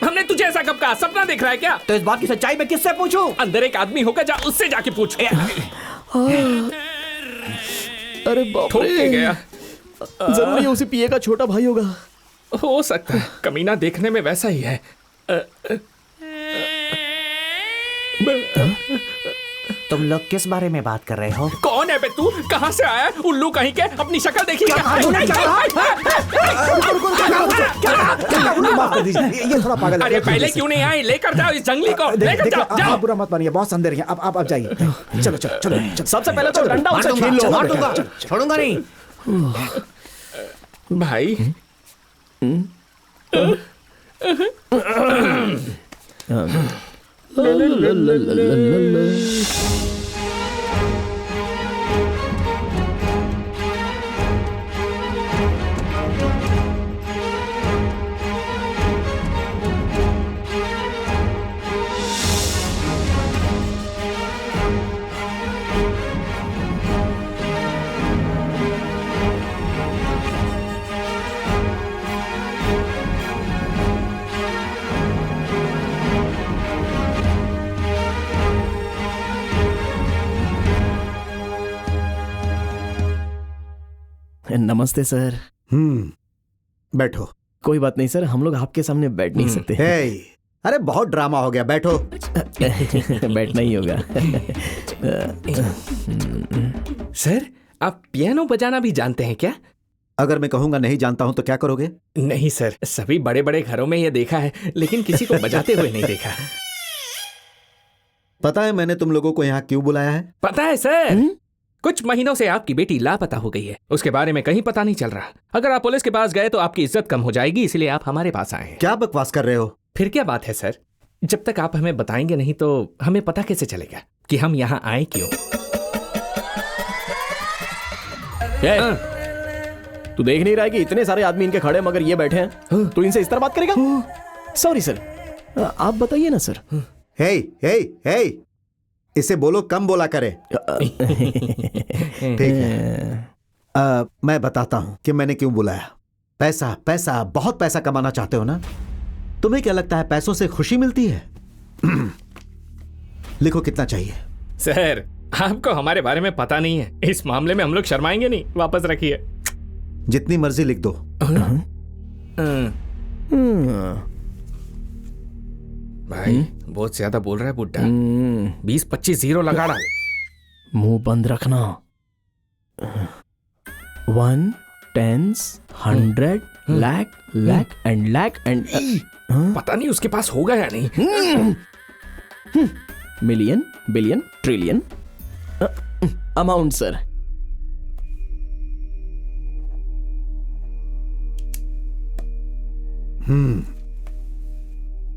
हमने तुझे ऐसा कब कहा? सपना देख रहा है क्या? तो इस बात की सच्चाई मैं किससे पूछूं? अंदर एक आदमी होगा, जा उससे जाके पूछ। अरे बाप ठोक के गया। जरूर ये उसी पिए का छोटा भाई होगा। हो सकता है, कमीना देखने में वैसा ही है। तुम लोग किस बारे में बात कर रहे हो? कौन है बे तू? कहाँ से आया? उल्लू कहीं के? अपनी शक्ल देखी क्या? माफ कर दीजिए, ये थोड़ा पागल है। अरे पहले क्यों नहीं आए? लेकर जाओ इस जंगली को, लेकर जाओ। आप बुरा मत मानिए, बहुत अंधेर है। आप जाइए। चलो चलो चलो। सबसे पहले तो डंडा उसे छीन लो। मार दूंगा, छोड़ूंगा नहीं। भाई नमस्ते सर। बैठो। कोई बात नहीं सर, हम लोग आपके सामने बैठ नहीं सकते। अरे बहुत ड्रामा हो गया, बैठो। बैठना ही होगा। सर, आप पियानो बजाना भी जानते हैं क्या? अगर मैं कहूंगा नहीं जानता हूं तो क्या करोगे? नहीं सर, सभी बड़े बड़े घरों में ये देखा है, लेकिन किसी को बजाते हुए नहीं देखा। पता है मैंने तुम लोगों को यहाँ क्यों बुलाया है? पता है सर, कुछ महीनों से आपकी बेटी लापता हो गई है। उसके बारे में कहीं पता नहीं चल रहा। अगर आप पुलिस के पास गए तो आपकी इज्जत कम हो जाएगी, इसलिए आप हमारे पास आए हैं। क्या बकवास कर रहे हो? फिर क्या बात है सर? जब तक आप हमें बताएंगे नहीं तो हमें पता कैसे चलेगा कि हम यहाँ आए क्यों? तू देख नहीं रहा है कि इतने सारे आदमी इनके खड़े मगर ये बैठे हैं? तू इनसे इस तरह बात करेगा? सॉरी सर, आप बताइए ना सर। हे हे हे, इसे बोलो कम बोला करे। ठीक है, मैं बताता हूं कि मैंने क्यों बुलाया। पैसा पैसा, बहुत पैसा कमाना चाहते हो ना? तुम्हें क्या लगता है पैसों से खुशी मिलती है? लिखो कितना चाहिए। सर, आपको हमारे बारे में पता नहीं है, इस मामले में हम लोग शर्माएंगे नहीं। वापस रखिए। जितनी मर्जी लिख दो। भाई बहुत ज्यादा बोल रहा है बुड्ढा। 20-25 जीरो लगा डाल। मुंह बंद रखना। 1 10 100 लाख लाख एंड लाख एंड पता नहीं उसके पास होगा या नहीं। Million billion trillion amount sir.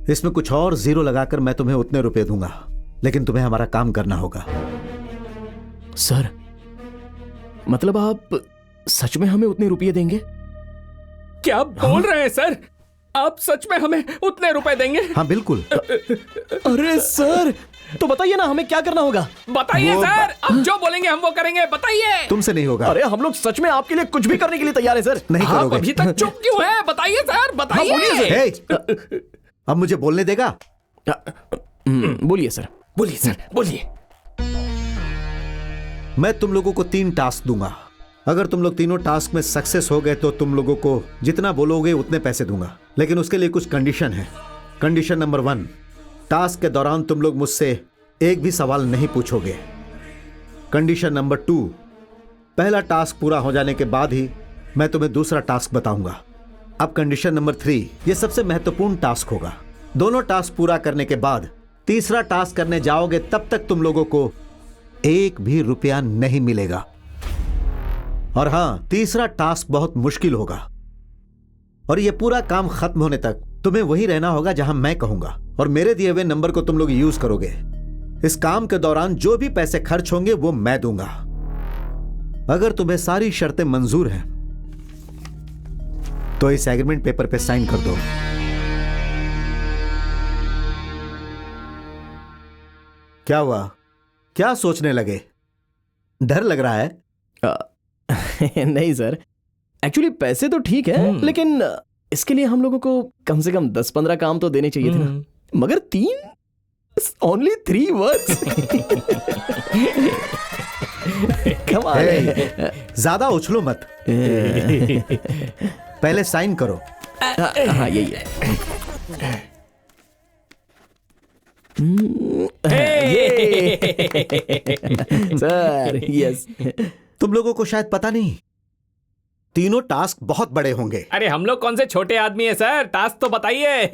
इसमें कुछ और जीरो लगाकर मैं तुम्हें उतने रुपए दूंगा, लेकिन तुम्हें हमारा काम करना होगा। सर, मतलब आप सच में हमें उतने रुपये देंगे? क्या बोल रहे हैं सर? आप सच में हमें उतने रुपए देंगे? हाँ बिल्कुल। अरे सर, तो बताइए ना हमें क्या करना होगा? बताइए सर, आप जो बोलेंगे हम वो करेंगे। बताइए। तुमसे नहीं होगा। अरे हम लोग सच में आपके लिए कुछ भी करने के लिए तैयार है सर। नहीं आप करोगे। अभी तक चुप क्यों है? बताइए सर, बताइए। हे, अब मुझे बोलने देगा? बोलिए सर। बोलिए सर, बोलिए। मैं तुम लोगों को 3 टास्क दूंगा। अगर तुम लोग तीनों टास्क में सक्सेस हो गए तो तुम लोगों को जितना बोलोगे उतने पैसे दूंगा, लेकिन उसके लिए कुछ कंडीशन है। कंडीशन नंबर 1, टास्क के दौरान तुम लोग मुझसे एक भी सवाल नहीं पूछोगे। कंडीशन नंबर 2, पहला टास्क पूरा हो जाने के बाद ही मैं तुम्हें दूसरा टास्क बताऊंगा। अब कंडीशन नंबर 3, यह सबसे महत्वपूर्ण टास्क होगा। दोनों टास्क पूरा करने के बाद तीसरा टास्क करने जाओगे, तब तक तुम लोगों को एक भी रुपया नहीं मिलेगा। और हां, तीसरा टास्क बहुत मुश्किल होगा और यह पूरा काम खत्म होने तक तुम्हें वही रहना होगा जहां मैं कहूंगा, और मेरे दिए हुए नंबर को तुम लोग यूज करोगे। इस काम के दौरान जो भी पैसे खर्च होंगे वो मैं दूंगा। अगर तुम्हें सारी शर्तें मंजूर हैं तो इस एग्रीमेंट पेपर पे साइन कर दो। क्या हुआ? क्या सोचने लगे? डर लग रहा है? नहीं सर, एक्चुअली पैसे तो ठीक है, लेकिन इसके लिए हम लोगों को कम से कम 10-15 काम तो देने चाहिए थे ना। मगर 3 3 वर्ड्स। ज्यादा उछलो मत, पहले साइन करो। हाँ यही है। Sir yes. तुम लोगों को शायद पता नहीं, तीनों टास्क बहुत बड़े होंगे। अरे हम लोग कौन से छोटे आदमी है सर, टास्क तो बताइए।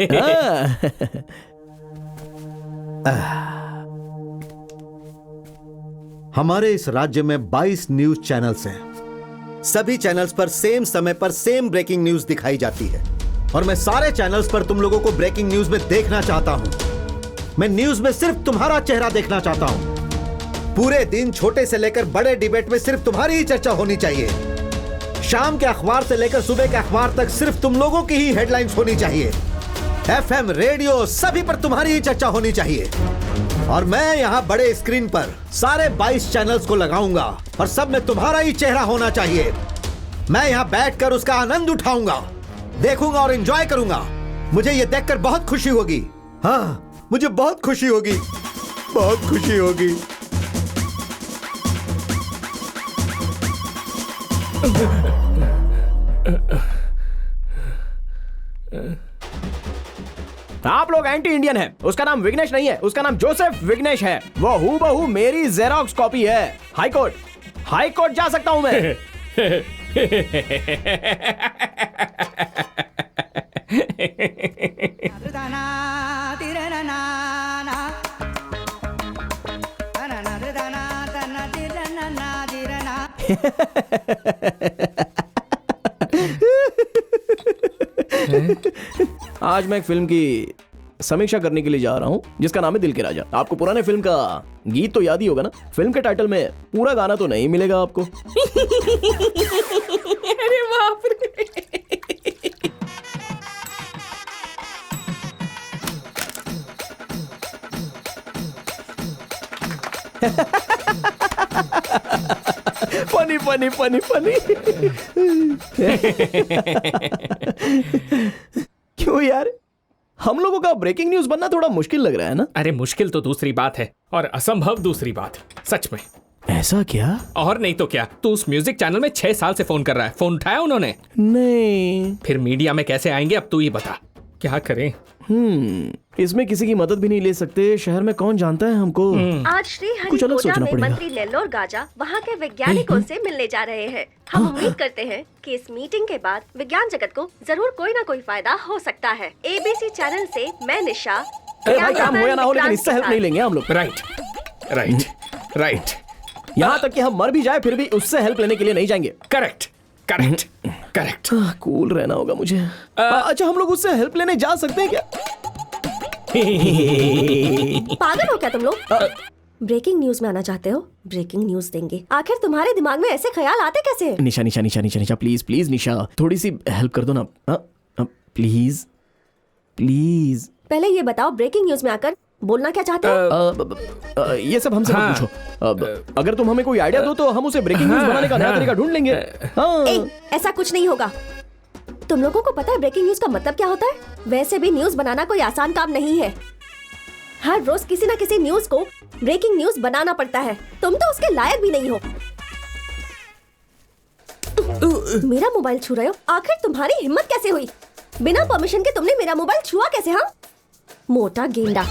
हमारे इस राज्य में 22 न्यूज चैनल्स हैं। सभी चैनल्स पर सेम समय पर सेम ब्रेकिंग न्यूज दिखाई जाती है, और मैं सारे चैनल्स पर तुम लोगों को ब्रेकिंग न्यूज में देखना चाहता हूं। मैं न्यूज में सिर्फ तुम्हारा चेहरा देखना चाहता हूं। पूरे दिन छोटे से लेकर बड़े डिबेट में सिर्फ तुम्हारी ही चर्चा होनी चाहिए। शाम के अखबार से लेकर सुबह के अखबार तक सिर्फ तुम लोगों की ही हेडलाइंस होनी चाहिए। FM, रेडियो, सभी पर तुम्हारी ही चर्चा होनी चाहिए। और मैं यहाँ बड़े स्क्रीन पर सारे 22 चैनल्स को लगाऊंगा और सब में तुम्हारा ही चेहरा होना चाहिए। मैं यहाँ बैठकर उसका आनंद उठाऊंगा, देखूंगा और एंजॉय करूंगा। मुझे ये देखकर बहुत खुशी होगी। हाँ, मुझे बहुत खुशी होगी, बहुत खुशी होगी। आप लोग एंटी इंडियन हैं। उसका नाम विघ्नेश नहीं है, उसका नाम जोसेफ विघ्नेश है। वो हूबहू मेरी जेरोक्स कॉपी है। हाई कोर्ट जा सकता हूं मैं। आज मैं एक फिल्म की समीक्षा करने के लिए जा रहा हूं जिसका नाम है दिल के राजा। आपको पुराने फिल्म का गीत तो याद ही होगा ना। फिल्म के टाइटल में पूरा गाना तो नहीं मिलेगा आपको। अरे बाप रे। Funny funny funny funny. क्यों यार, हम लोगों का ब्रेकिंग न्यूज बनना थोड़ा मुश्किल लग रहा है ना? अरे मुश्किल तो दूसरी बात है और असंभव दूसरी बात। सच में। ऐसा क्या? और नहीं तो क्या। तू उस म्यूजिक चैनल में 6 साल से फोन कर रहा है। फोन उठाया उन्होंने? नहीं। फिर मीडिया में कैसे आएंगे, अब तू ही बता। क्या करें? इसमें किसी की मदद भी नहीं ले सकते। शहर में कौन जानता है हमको। आज श्री हरिकोटा में मंत्री लेल्लोर गाजा वहाँ के वैज्ञानिकों से मिलने जा रहे हैं। हम उम्मीद करते हैं कि इस मीटिंग के बाद विज्ञान जगत को जरूर कोई ना कोई फायदा हो सकता है। ABC चैनल से मैं निशा। भाई काम हो या ना हो, लेकिन इससे हेल्प नहीं लेंगे हम लोग। राइट। यहाँ तक कि हम मर भी जाए फिर भी उससे हेल्प लेने के लिए नहीं जाएंगे। करेक्ट। कूल रहना होगा मुझे। अच्छा, हम लोग उससे हेल्प लेने जा सकते हैं क्या? पागल हो क्या तुम लोग? ब्रेकिंग न्यूज में आना चाहते हो? ब्रेकिंग न्यूज देंगे। आखिर तुम्हारे दिमाग में ऐसे ख्याल आते कैसे? निशा प्लीज निशा, थोड़ी सी हेल्प कर दो ना प्लीज। पहले ये बताओ, ब्रेकिंग न्यूज में आकर बोलना क्या चाहते हो? ये सब हमसे मत पूछो। अगर तुम हमें कोई आइडिया दो तो हम उसे ब्रेकिंग न्यूज बनाने का नया तरीका ढूंढ लेंगे। ऐसा कुछ नहीं होगा। तुम लोगों को पता है ब्रेकिंग न्यूज का मतलब क्या होता है? वैसे भी न्यूज बनाना कोई आसान काम नहीं है। हर रोज किसी न किसी न्यूज को ब्रेकिंग न्यूज बनाना पड़ता है। तुम तो उसके लायक भी नहीं हो। मेरा मोबाइल छू रहे हो? आखिर तुम्हारी हिम्मत कैसे हुई? बिना परमिशन के तुमने मेरा मोबाइल छुआ कैसे? हाँ, मोटा गेंडा।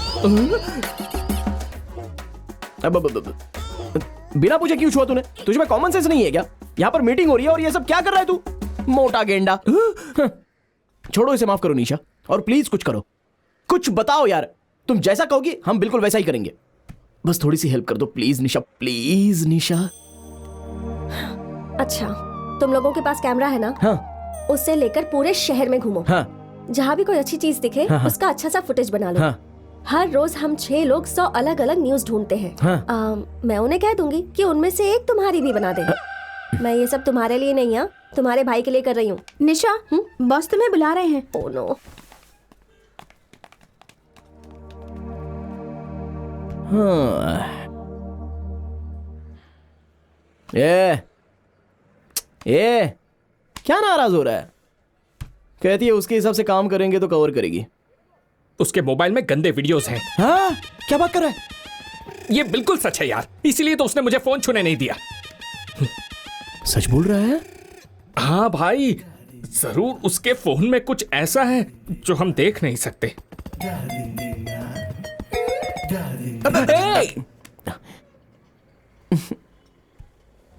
बिना पूछे क्यों छुआ तूने? तुझे में कॉमन सेंस नहीं है क्या? यहाँ पर मीटिंग हो रही है और ये सब क्या कर रहा है तू? मोटा गेंडा। छोड़ो इसे, माफ करो निशा, और प्लीज कुछ करो, कुछ बताओ यार। तुम जैसा कहोगी हम बिल्कुल वैसा ही करेंगे। बस थोड़ी सी हेल्प कर दो प्लीज निशा, प्लीज निशा। अच्छा, तुम लोगों के पास कैमरा है ना? हाँ। उससे लेकर पूरे शहर में घूमो। हाँ। जहाँ भी कोई अच्छी चीज दिखे उसका अच्छा सा फुटेज बना लो। हाँ। हर रोज हम 6 लोग 100 अलग अलग न्यूज ढूंढते हैं। हाँ। मैं उन्हें कह दूंगी कि उनमें से एक तुम्हारी भी बना दे। मैं ये सब तुम्हारे लिए नहीं है, तुम्हारे भाई के लिए कर रही हूँ। निशा, बॉस तुम्हें बुला रहे हैं। Oh no. ये क्या नाराज हो रहा है? कहती है उसके हिसाब से काम करेंगे तो कवर करेगी। उसके मोबाइल में गंदे वीडियोस हैं। हाँ, क्या बात कर रहा है? ये बिल्कुल सच है यार, इसीलिए तो उसने मुझे फोन छूने नहीं दिया। सच बोल रहा है? हाँ भाई, जरूर उसके फोन में कुछ ऐसा है जो हम देख नहीं सकते।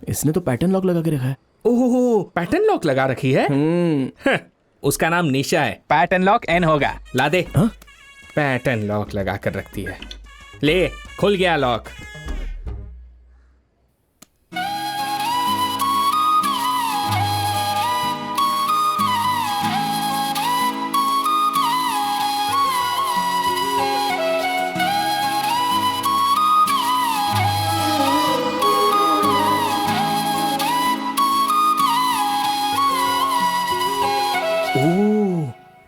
इसने तो पैटर्न लॉक लगा के रखा है। ओह, पैटर्न लॉक लगा रखी है। उसका नाम निशा है, पैटर्न लॉक एन होगा। ला दे। पैटर्न लॉक लगा कर रखती है। ले, खुल गया लॉक।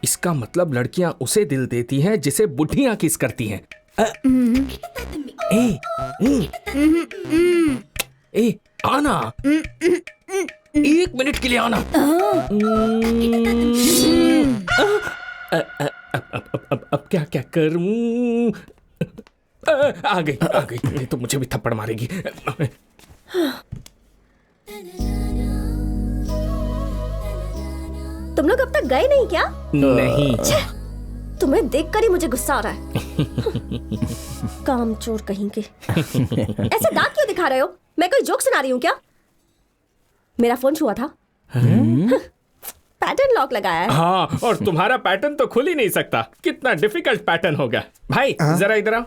इसका मतलब लड़कियां उसे दिल देती हैं जिसे बुढ़ियां किस करती हैं। ए, आना, 1 मिनट के लिए आना। अब क्या क्या करूं? आ गई, नहीं तो मुझे भी थप्पड़ मारेगी। तुम लोग अब तक गए नहीं क्या? नहीं। तुम्हें देखकर ही मुझे गुस्सा आ रहा है। कामचोर कहीं के। ऐसे दांत क्यों दिखा रहे हो? मैं कोई जोक सुना रही हूँ क्या? मेरा फोन छुआ था। पैटर्न लॉक लगाया है। हाँ, और तुम्हारा पैटर्न तो खुल ही नहीं सकता। कितना डिफिकल्ट पैटर्न होगा। भाई जरा इधर आओ।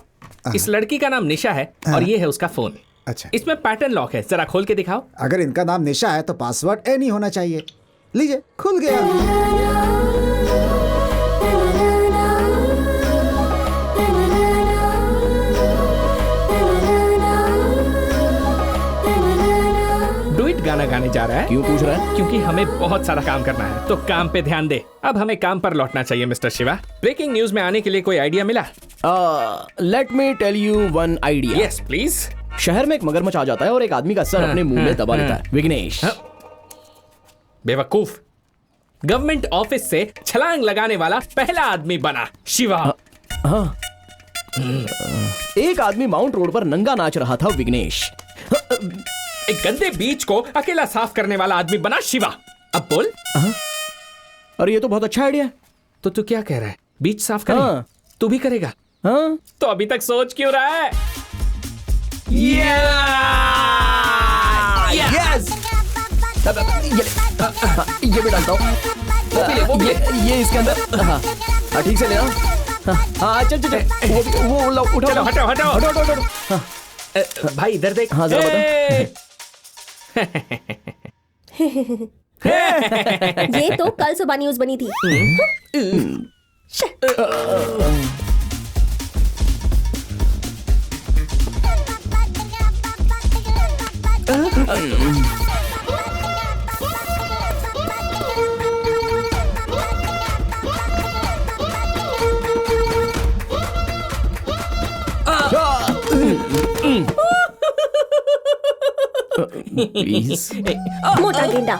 इस लड़की का नाम निशा है और ये है उसका फोन। अच्छा, इसमें पैटर्न लॉक है, जरा खोल के दिखाओ। अगर इनका नाम निशा है तो पासवर्ड ए नहीं होना चाहिए। लीजिए, खुल गया। डुइट गाना गाने जा रहा है। क्यों पूछ रहा है? क्योंकि हमें बहुत सारा काम करना है, तो काम पे ध्यान दे। अब हमें काम पर लौटना चाहिए मिस्टर शिवा। ब्रेकिंग न्यूज में आने के लिए कोई आइडिया मिला? Let me tell you one idea. Yes please. शहर में एक मगरमच्छ आ जाता है और एक आदमी का सर अपने मुंह में दबा लेता है। विघ्नेश। बेवकूफ, गवर्नमेंट ऑफिस से छलांग लगाने वाला पहला आदमी बना शिवा। एक आदमी माउंट रोड पर नंगा नाच रहा था। विघ्नेश। एक गंदे बीच को अकेला साफ करने वाला आदमी बना शिवा। अब बोल। अरे ये तो बहुत अच्छा आइडिया है। तो तू क्या कह रहा है? बीच साफ करें? तू भी करेगा? हाँ। तो अभी तक सोच क्यों रहा है? यस। ये भी डालता हूँ। ये इसके अंदर। हाँ, ठीक से लेना। हाँ, चल चल चल। वो उठाओ। हटाओ। भाई इधर देख। हाँ, जरा बता। ये तो कल सुबह न्यूज बनी थी। प्लीज। मोटा गेंडा।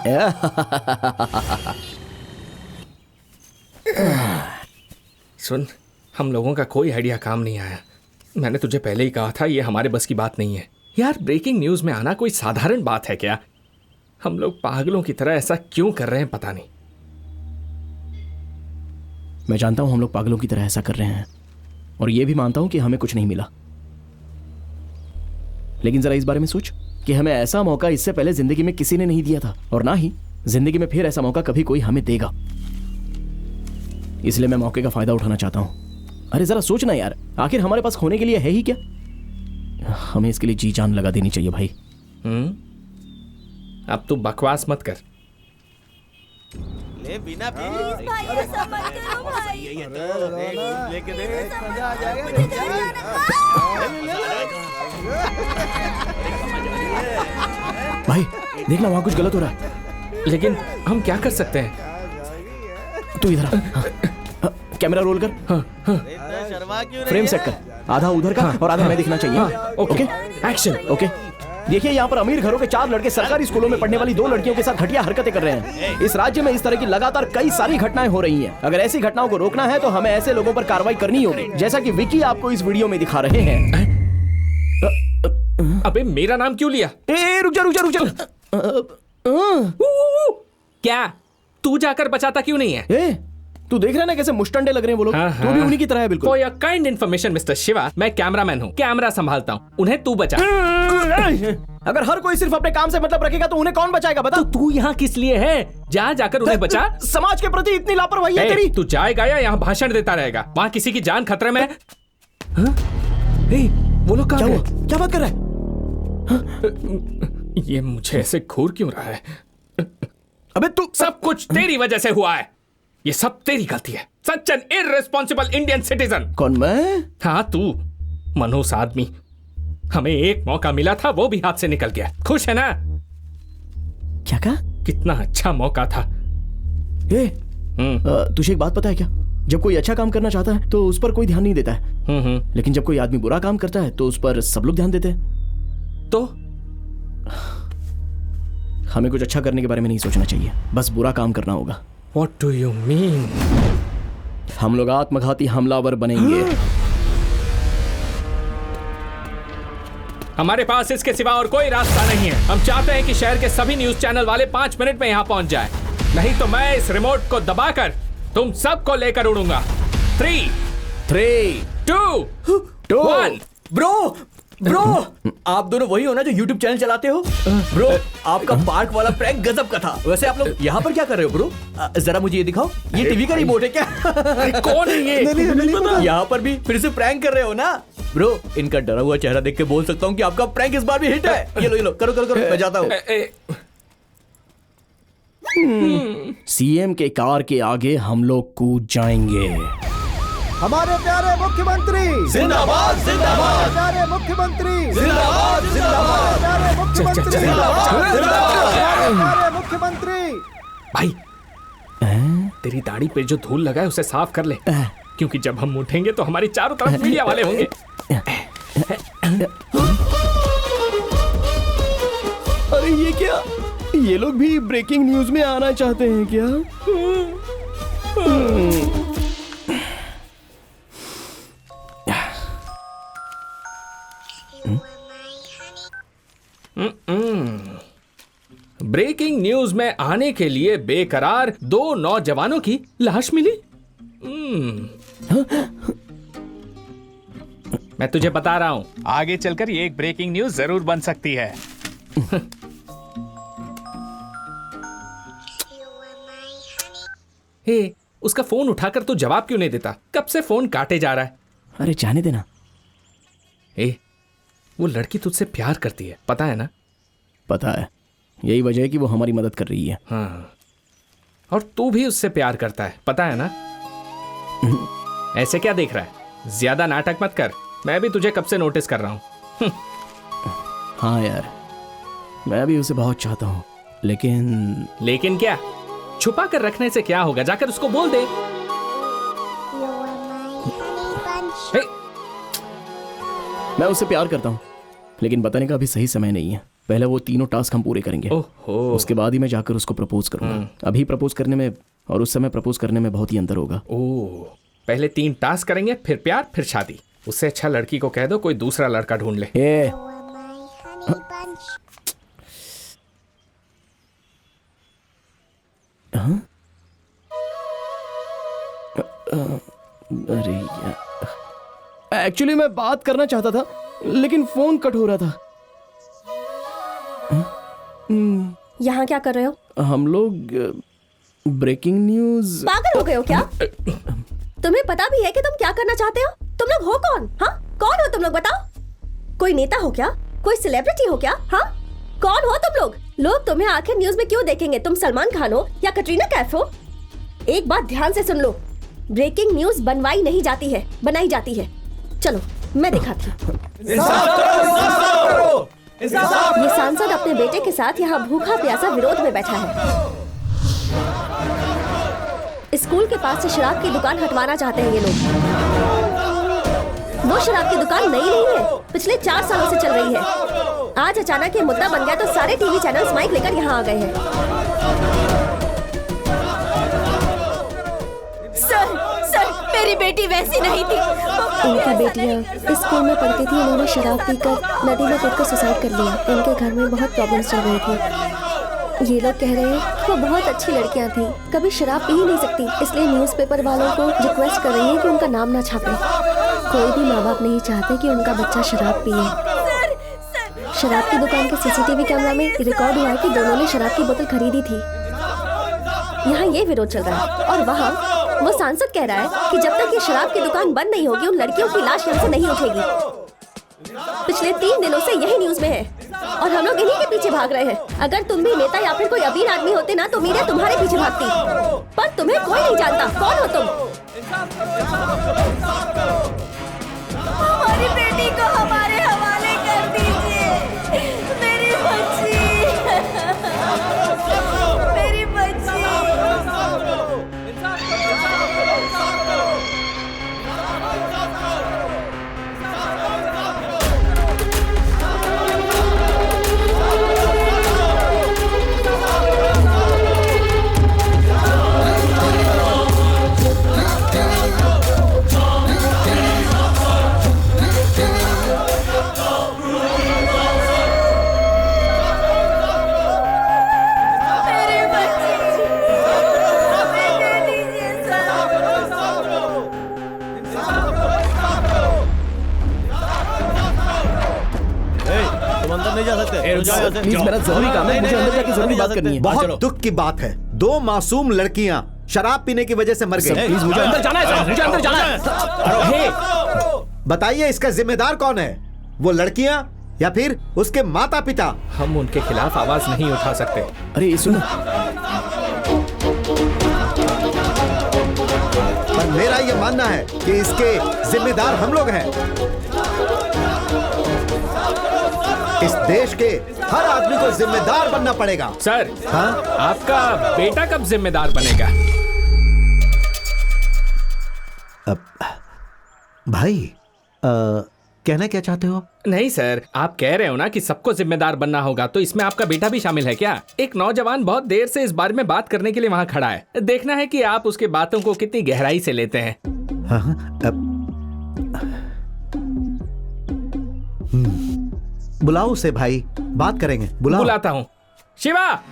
सुन, हम लोगों का कोई आइडिया काम नहीं आया। मैंने तुझे पहले ही कहा था ये हमारे बस की बात नहीं है। यार, ब्रेकिंग न्यूज में आना कोई साधारण बात है क्या? हम लोग पागलों की तरह ऐसा क्यों कर रहे हैं पता नहीं। मैं जानता हूं हम लोग पागलों की तरह ऐसा कर रहे हैं, और ये भी मानता हूं कि हमें कुछ नहीं मिला, लेकिन जरा इस बारे में सोच कि हमें ऐसा मौका इससे पहले जिंदगी में किसी ने नहीं दिया था, और ना ही जिंदगी में फिर ऐसा मौका कभी कोई हमें देगा। इसलिए मैं मौके का फायदा उठाना चाहता हूं। अरे जरा सोचना यार, आखिर हमारे पास खोने के लिए है ही क्या? हमें इसके लिए जी जान लगा देनी चाहिए भाई। अब तू बकवास मत कर। ले बिना पी भाई ऐसा मत करो भाई। लेके देख मजा आ जाएगा। भाई देखना वहां कुछ गलत हो रहा है। लेकिन हम क्या कर सकते हैं? तू इधर आ। हाँ, कैमरा रोल कर। शर्मा क्यों फ्रेम सेट कर, आधा उधर का और आधा मैं दिखना चाहिए। Okay, action. ओके, देखिए यहाँ पर अमीर घरों के 4 लड़के सरकारी स्कूलों में पढ़ने वाली 2 लड़कियों के साथ घटिया हरकतें कर रहे हैं। इस राज्य में इस तरह की लगातार कई सारी घटनाएं हो रही हैं। अगर ऐसी घटनाओं को रोकना है तो हमें ऐसे लोगों पर कार्रवाई करनी होगी, जैसा कि विकी आपको इस वीडियो में दिखा रहे हैं। अबे मेरा नाम क्यों लिया? रुक जा। क्या तू जाकर बचाता क्यों नहीं है? तू देख रहा है ना कैसे मुस्टंडे लग रहे हैं वो लोग। तू भी उन्हीं की तरह है बिल्कुल। For your kind information mister Shiva, मैं कैमरामैन हूँ, कैमरा संभालता हूँ, उन्हें तू बचा। अगर हर कोई सिर्फ अपने काम से मतलब रखेगा तो उन्हें कौन बचाएगा बता? तो तू यहाँ किस लिए है? जाकर उन्हें बचा। समाज के प्रति इतनी लापरवाही है तेरी। तू जाएगा या यहाँ भाषण देता रहेगा? वहाँ किसी की जान खतरे में है। वो लोग कहाँ गए? क्या बात कर रहा है? ये मुझे ऐसे घूर क्यों रहा है? अबे तू, सब कुछ तेरी वजह से हुआ है। ये सब तेरी गलती है। Such an irresponsible Indian citizen. कौन मैं? हाँ तू, मनहूस आदमी। हमें एक मौका मिला था, वो भी हाथ से निकल गया। खुश है ना? क्या कहा? कितना अच्छा मौका था। तुझे एक बात पता है क्या? जब कोई अच्छा काम करना चाहता है तो उस पर कोई ध्यान नहीं देता है, लेकिन जब कोई आदमी बुरा काम करता है तो उस पर सब लोग ध्यान देते हैं। तो हमें कुछ अच्छा करने के बारे में नहीं सोचना चाहिए, बस बुरा काम करना होगा। What do you mean? हम लोग आत्मघाती हमलावर बनेंगे। हमारे पास इसके सिवा और कोई रास्ता नहीं है। हम चाहते हैं कि शहर के सभी न्यूज चैनल वाले 5 मिनट में यहाँ पहुंच जाए, नहीं तो मैं इस रिमोट को दबाकर तुम सबको लेकर उड़ूंगा। 3, 2, 1। ब्रो, आप दोनों वही हो ना जो YouTube चैनल चलाते हो? ब्रो, आपका पार्क वाला प्रैंक गजब का था। वैसे आप लोग यहाँ पर क्या कर रहे हो ब्रो? जरा मुझे ये दिखाओ, ये टीवी का रिमोट है क्या? कौन है ये? नहीं, यहाँ पर भी फिर से प्रैंक कर रहे हो ना? ब्रो, इनका डरा हुआ चेहरा देख के बोल सकता हूँ कि आपका प्रैंक इस बार भी हिट है। ये लो, करो, मैं जाता हूँ। सीएम के कार के आगे हम लोग कूद जाएंगे। हमारे प्यारे मुख्यमंत्री जिंदाबाद, जिंदाबाद। प्यारे मुख्यमंत्री जिंदाबाद, जिंदाबाद। प्यारे मुख्यमंत्री प्यारे मुख्यमंत्री। भाई, तेरी दाढ़ी पे जो धूल लगा है उसे साफ कर ले, क्योंकि जब हम उठेंगे तो हमारी चारों तरफ मीडिया वाले होंगे। अरे ये क्या? ये लोग भी ब्रेकिंग न्यूज में आना चाहते हैं क्या? ब्रेकिंग न्यूज में आने के लिए बेकरार 2 नौजवानों की लाश मिली। मैं तुझे बता रहा हूं, आगे चलकर ये एक ब्रेकिंग न्यूज जरूर बन सकती है। हे, उसका फोन उठाकर तू जवाब क्यों नहीं देता? कब से फोन काटे जा रहा है। अरे जाने देना। वो लड़की तुझसे प्यार करती है, पता है ना? पता है, यही वजह है कि वो हमारी मदद कर रही है। हाँ, और तू भी उससे प्यार करता है, पता है ना? ऐसे क्या देख रहा है? ज्यादा नाटक मत कर, मैं भी तुझे कब से नोटिस कर रहा हूं। हाँ यार, मैं भी उसे बहुत चाहता हूँ, लेकिन क्या? छुपा कर रखने से क्या होगा? जाकर उसको बोल दे। मैं उससे प्यार करता हूँ, लेकिन बताने का अभी सही समय नहीं है। पहले वो 3 टास्क हम पूरे करेंगे, उसके बाद ही मैं जाकर उसको प्रपोज करूंगा। अभी प्रपोज करने में और उस समय प्रपोज करने में बहुत ही अंतर होगा। पहले 3 टास्क करेंगे, फिर प्यार, फिर शादी। उससे अच्छा लड़की को कह दो कोई दूसरा लड़का ढूंढ ले। अरे यार, एक्चुअली मैं बात करना चाहता था लेकिन फोन कट हो रहा था। यहाँ क्या कर रहे हो? हम लोग ब्रेकिंग न्यूज। पागल हो गए हो क्या? तुम्हें पता भी है कि तुम क्या करना चाहते हो? तुम लोग हो कौन? हाँ, कौन हो तुम लोग बताओ? कोई नेता हो क्या? कोई सेलिब्रिटी हो क्या? हाँ, कौन हो तुम लोग? लोग तुम्हें आखिर न्यूज में क्यों देखेंगे? तुम सलमान खान हो या कटरीना कैफ हो? एक बात ध्यान से सुन लो, ब्रेकिंग न्यूज बनवाई नहीं जाती है, बनाई जाती है। चलो मैं दिखाती हूँ। ये सांसद अपने बेटे के साथ यहाँ भूखा प्यासा विरोध में बैठा है। स्कूल के पास से शराब की दुकान हटवाना चाहते हैं ये लोग। वो शराब की दुकान नई नहीं है, पिछले 4 सालों से चल रही है। आज अचानक ये मुद्दा बन गया तो सारे टीवी चैनल्स माइक लेकर यहाँ आ गए हैं। सर, मेरी बेटी वैसी नहीं थी। इनकी बेटियाँ इस स्कूल में पढ़ती थी, उन्होंने शराब पीकर नदी में कूदकर सुसाइड कर लिया। इनके घर में बहुत प्रॉब्लम्स चल रही थी। ये लोग कह रहे हैं वो बहुत अच्छी लड़कियाँ थी, कभी शराब पी ही नहीं सकती, इसलिए न्यूज़पेपर वालों को रिक्वेस्ट कर रही है कि उनका नाम ना छापे। कोई भी माँ बाप नहीं चाहते कि उनका बच्चा शराब पिए। शराब की दुकान के सीसीटीवी कैमरा में रिकॉर्ड हुआ है कि दोनों ने शराब की बोतल खरीदी थी। यहाँ ये विरोध चल रहा है और वहाँ वो सांसद कह रहा है कि जब तक ये शराब की दुकान बंद नहीं होगी उन लड़कियों की लाश यहाँ से नहीं उठेगी। पिछले 3 दिनों से यही न्यूज में है और हम लोग इन्हीं के पीछे भाग रहे हैं। अगर तुम भी नेता या फिर कोई अमीर आदमी होते ना तो मीडिया तुम्हारे पीछे भागती, पर तुम्हें कोई नहीं जानता। कौन हो तुम? हमारी बेटी को हमारे हवाले कर दीजिए। मेरी बच्ची, मेरी बच्ची। प्लीज मेरा जरूरी काम है, मुझे अंदर जाके जरूरी बात करनी है। बहुत दुख की बात है, 2 मासूम लड़कियां शराब पीने की वजह से मर गई। प्लीज मुझे अंदर जाना है, मुझे अंदर जाना है। बताइए इसका जिम्मेदार कौन है? वो लड़कियां या फिर उसके माता पिता? हम उनके खिलाफ आवाज नहीं उठा सकते। अरे सुनो, पर मेरा ये मानना है कि इसके जिम्मेदार हम लोग हैं। इस देश के हर आदमी को जिम्मेदार बनना पड़ेगा। सर, हाँ? आपका बेटा कब जिम्मेदार बनेगा? भाई कहना क्या चाहते हो? नहीं सर, आप कह रहे हो ना कि सबको जिम्मेदार बनना होगा, तो इसमें आपका बेटा भी शामिल है क्या? एक नौजवान बहुत देर से इस बारे में बात करने के लिए वहाँ खड़ा है। देखना है कि आप उसके बातों को कितनी गहराई से लेते हैं। बुलाओ उसे भाई, बात करेंगे। बुलाता हूँ। शिवा,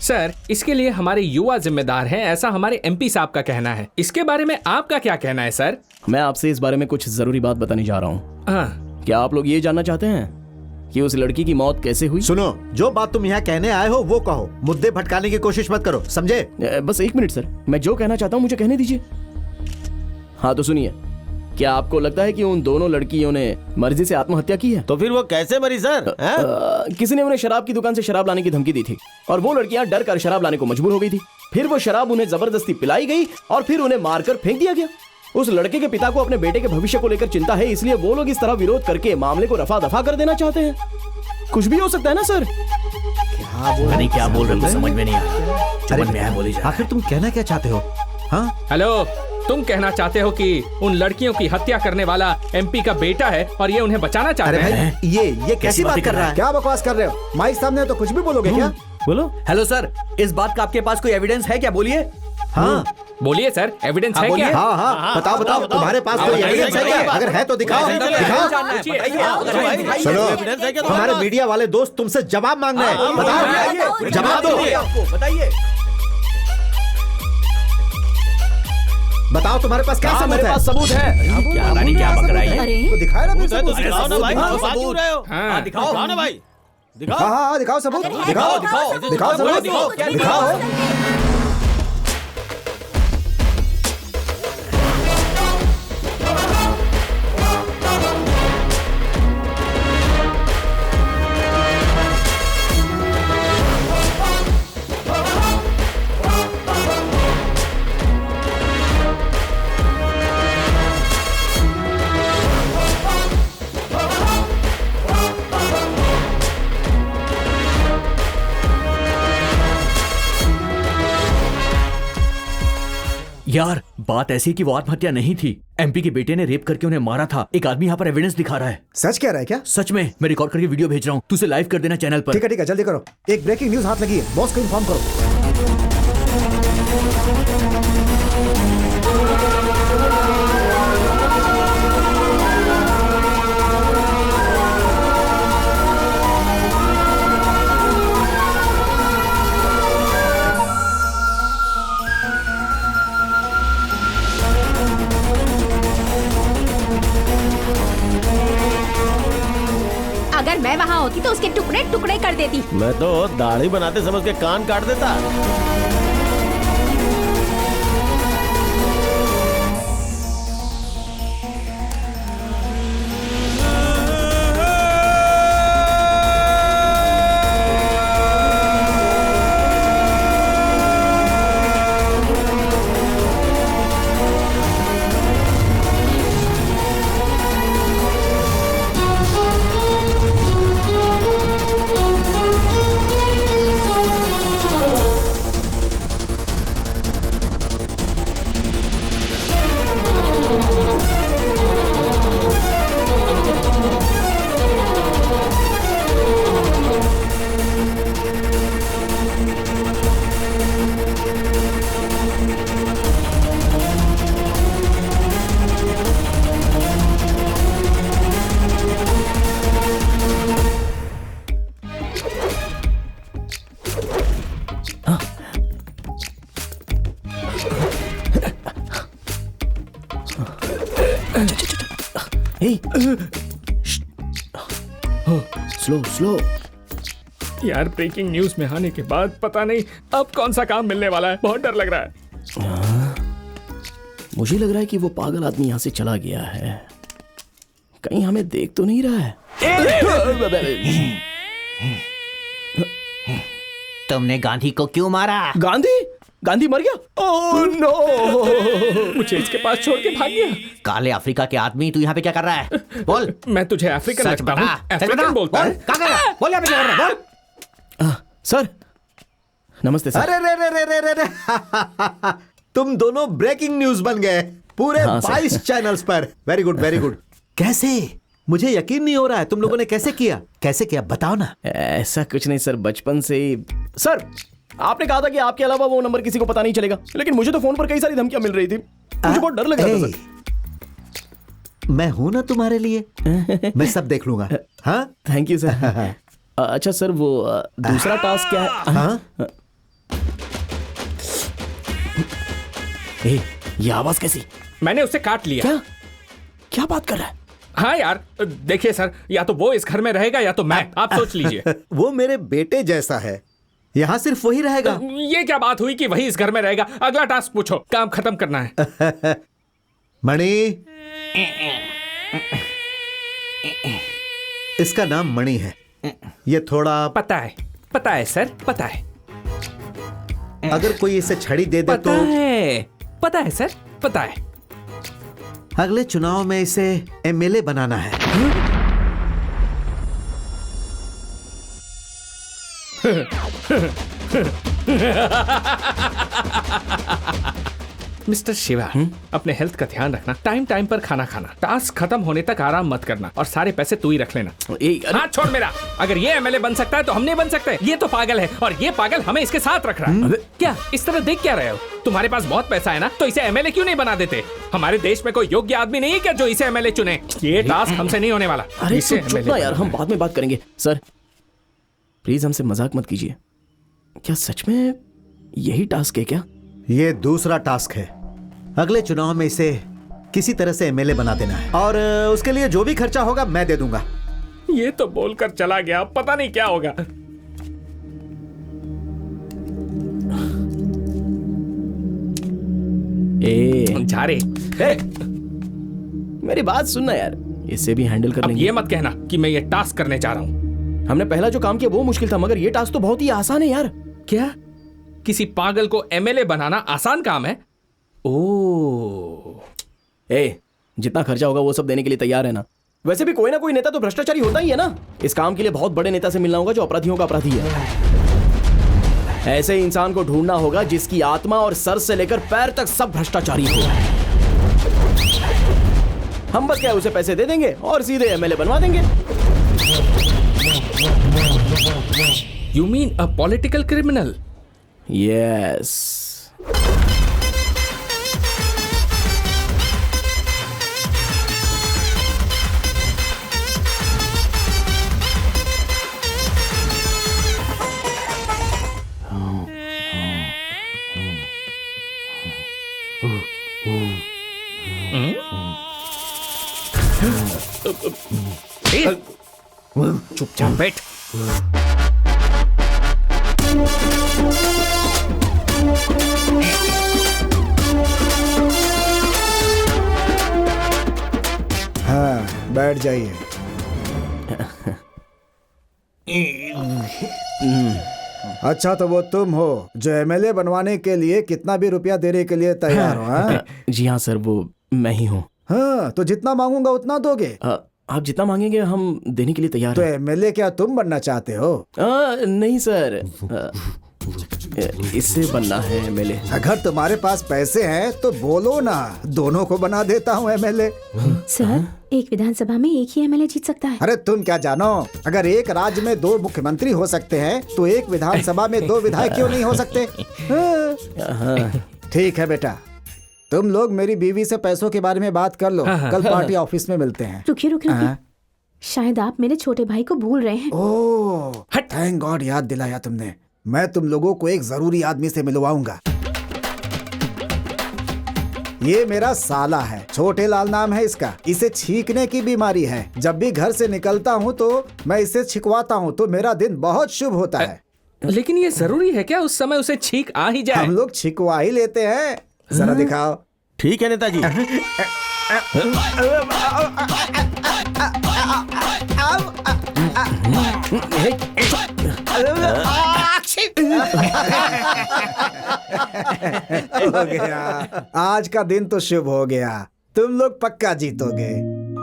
सर, इसके लिए हमारे युवा जिम्मेदार हैं, ऐसा हमारे एमपी साहब का कहना है। इसके बारे में आपका क्या कहना है सर? मैं आपसे इस बारे में कुछ जरूरी बात बताने जा रहा हूँ। क्या आप लोग ये जानना चाहते हैं कि उस लड़की की मौत कैसे हुई? सुनो, जो बात तुम यहाँ कहने आए हो वो कहो, मुद्दे भटकाने की कोशिश मत करो, समझे? बस 1 मिनट सर, मैं जो कहना चाहता हूँ मुझे कहने दीजिए। हाँ तो सुनिए, क्या आपको लगता है कि उन दोनों लड़कियों ने मर्जी से आत्महत्या की है? तो फिर वो कैसे मरी सर? किसी ने उन्हें शराब की दुकान से शराब लाने की धमकी दी थी और वो लड़कियां डर कर शराब लाने को मजबूर हो गई थी। फिर वो शराब उन्हें जबरदस्ती पिलाई गई और फिर उन्हें मारकर फेंक दिया गया। उस लड़के के पिता को अपने बेटे के भविष्य को लेकर चिंता है, इसलिए वो लोग इस तरह विरोध करके मामले को रफा दफा कर देना चाहते हैं। कुछ भी हो सकता है ना सर? क्या बोल रहे हो समझ में नहीं आया। आखिर तुम कहना क्या चाहते हो? हाँ हेलो, तुम कहना चाहते हो कि उन लड़कियों की हत्या करने वाला एमपी का बेटा है और ये उन्हें बचाना चाहते हैं? ये कैसी बात कर रहा है? क्या बकवास कर रहे हो? माइक सामने है तो कुछ भी बोलोगे क्या? बोलो। हेलो सर, इस बात का आपके पास कोई एविडेंस है क्या? बोलिए। हाँ बोलिए सर, एविडेंस है क्या? हाँ हाँ बताओ बताओ, तुम्हारे पास कोई एविडेंस है क्या? अगर है तो दिखाओ। सुनो, हमारे मीडिया वाले दोस्त तुमसे जवाब मांग रहे हैं, बताओ, जवाब दो। बताइए। बताओ तुम्हारे पास क्या सबूत मेरे है? पास सबूत है। क्या पता नहीं क्या बक रहा है। अरे तो दिखाए ना फिर सबूत। दिखाओ ना भाई, हाँ, बात क्यों रहे हो? हाँ, दिखाओ ना भाई, दिखाओ। हाँ दिखाओ सबूत। दिखाओ दिखाओ सबूत। दिखाओ। यार बात ऐसी कि वो आत्महत्या नहीं थी, एमपी के बेटे ने रेप करके उन्हें मारा था। एक आदमी यहाँ पर एविडेंस दिखा रहा है। सच कह रहा है क्या? सच में, मैं रिकॉर्ड करके वीडियो भेज रहा हूँ, तू उसे लाइव कर देना चैनल पर। ठीक है जल्दी करो। एक ब्रेकिंग न्यूज हाथ लगी है, बॉस को इन्फॉर्म करो। अगर मैं वहाँ होती तो उसके टुकड़े टुकड़े कर देती। मैं तो दाढ़ी बनाते समझ के कान काट देता। Slow slow. यार ब्रेकिंग न्यूज में आने के बाद पता नहीं अब कौन सा काम मिलने वाला है, बहुत डर लग रहा है। मुझे लग रहा है कि वो पागल आदमी यहाँ से चला गया है, कहीं हमें देख तो नहीं रहा है। तुमने गांधी को क्यों मारा? गांधी? गांधी मर गया? Oh no! मुझे इसके पास छोड़ के भाग गया। काले अफ्रीका के आदमी, तू यहाँ पे क्या कर रहा है? बोल। मैं तुझे अफ्रीकन सच लगता हूँ? बता, सच अफ्रीकन बता। बोलता है? बोल, कहाँ गया? बोल यहाँ पे क्या कर रहा है? बोल। सर नमस्ते सर। अरे रे रे रे रे रे रे। तुम दोनों ब्रेकिंग न्यूज बन गए पूरे हाँ, सर। 22 चैनल्स पर। Very good very good. कैसे? मुझे यकीन नहीं हो रहा है, तुम लोगों ने कैसे किया? कैसे किया बताओ ना। ऐसा कुछ नहीं सर, बचपन से ही। सर आपने कहा था कि आपके अलावा वो नंबर किसी को पता नहीं चलेगा, लेकिन मुझे तो फोन पर कई सारी धमकियां मिल रही थी, मुझे बहुत डर लग रहा था सर। मैं हूं ना तुम्हारे लिए, मैं सब देख लूंगा। हाँ थैंक यू सर। अच्छा सर वो दूसरा टास्क क्या है? हाँ ये आवाज कैसी? मैंने उसे काट लिया। क्या क्या बात कर रहा है? हाँ यार देखिए सर, या तो वो इस घर में रहेगा या तो मैं, आप सोच लीजिए। वो मेरे बेटे जैसा है, यहाँ सिर्फ वही रहेगा। ये क्या बात हुई कि वही इस घर में रहेगा? अगला टास्क पूछो, काम खत्म करना है। मणि, इसका नाम मणि है। ये थोड़ा पता है सर, पता है। अगर कोई इसे छड़ी दे दे पता है सर, पता है। अगले चुनाव में इसे एमएलए बनाना है। मिस्टर शिवा, अपने हेल्थ का ध्यान रखना, टाइम टाइम पर खाना खाना, टास्क खत्म होने तक आराम मत करना और सारे पैसे तू ही रख लेना। हाथ छोड़ मेरा। अगर ये एमएलए बन सकता है तो हम नहीं बन सकते। ये तो पागल है और ये पागल हमें इसके साथ रख रहा है। क्या इस तरह देख क्या रहे हो? तुम्हारे पास बहुत पैसा है ना, तो इसे एमएलए क्यों नहीं बना देते? हमारे देश में कोई योग्य आदमी नहीं है क्या जो इसे एमएलए चुने? ये टास्क हमसे नहीं होने वाला। अरे इसे चुप ना यार, हम बाद में बात करेंगे। सर प्लीज हमसे मजाक मत कीजिए। क्या सच में यही टास्क है क्या? ये दूसरा टास्क है। अगले चुनाव में इसे किसी तरह से एमएलए बना देना है और उसके लिए जो भी खर्चा होगा मैं दे दूंगा। ये तो बोलकर चला गया, पता नहीं क्या होगा। जा रे। मेरी बात सुनना यार, इसे भी हैंडल कर लेंगे। ये मत कहना कि मैं ये टास्क करने जा रहा हूँ। हमने पहला जो काम किया वो मुश्किल था, मगर ये टास्क तो बहुत ही आसान है यार। क्या किसी पागल को एमएलए बनाना आसान काम है? जितना खर्चा होगा वो सब देने के लिए तैयार है ना? वैसे भी कोई ना कोई नेता तो भ्रष्टाचारी होता ही है ना। इस काम के लिए बहुत बड़े नेता से मिलना होगा जो अपराधियों का अपराधी है। ऐसे इंसान को ढूंढना होगा जिसकी आत्मा और सर से लेकर पैर तक सब भ्रष्टाचारी हो। हम बस क्या उसे पैसे दे देंगे और सीधे एमएलए बनवा देंगे। You mean a political criminal? Yes. चुपचाप बैठ। हाँ, बैठ जाइए। अच्छा, तो वो तुम हो जो एमएलए बनवाने के लिए कितना भी रुपया देने के लिए तैयार हो? हाँ? जी हाँ सर, वो मैं ही हूँ। हाँ, तो जितना मांगूंगा उतना दोगे? आप जितना मांगेंगे हम देने के लिए तैयार तो हैं। एमएलए क्या तुम बनना चाहते हो? नहीं सर, इससे बनना है एमएलए। अगर तुम्हारे पास पैसे हैं तो बोलो ना, दोनों को बना देता हूँ एमएलए। सर, एक विधानसभा में एक ही एमएलए जीत सकता है। अरे तुम क्या जानो, अगर एक राज्य में 2 मुख्यमंत्री हो सकते हैं तो एक विधानसभा में 2 विधायक क्यों नहीं हो सकते? ठीक है बेटा, तुम लोग मेरी बीवी से पैसों के बारे में बात कर लो। कल पार्टी ऑफिस में मिलते हैं। रुकिए। शायद आप मेरे छोटे भाई को भूल रहे हैं। ओह, थैंक गॉड याद दिलाया तुमने। मैं तुम लोगों को एक जरूरी आदमी से मिलवाऊंगा। ये मेरा साला है, छोटे लाल नाम है इसका। इसे छींकने की बीमारी है। जब भी घर से निकलता हूँ तो मैं इसे छिकवाता हूँ तो मेरा दिन बहुत शुभ होता है। लेकिन ये जरूरी है क्या उस समय उसे छींक आ ही जाए? हम लोग छिकवा ही लेते हैं। जरा दिखाओ। ठीक है नेताजी। हो गया, आज का दिन तो शुभ हो गया। तुम लोग पक्का जीतोगे।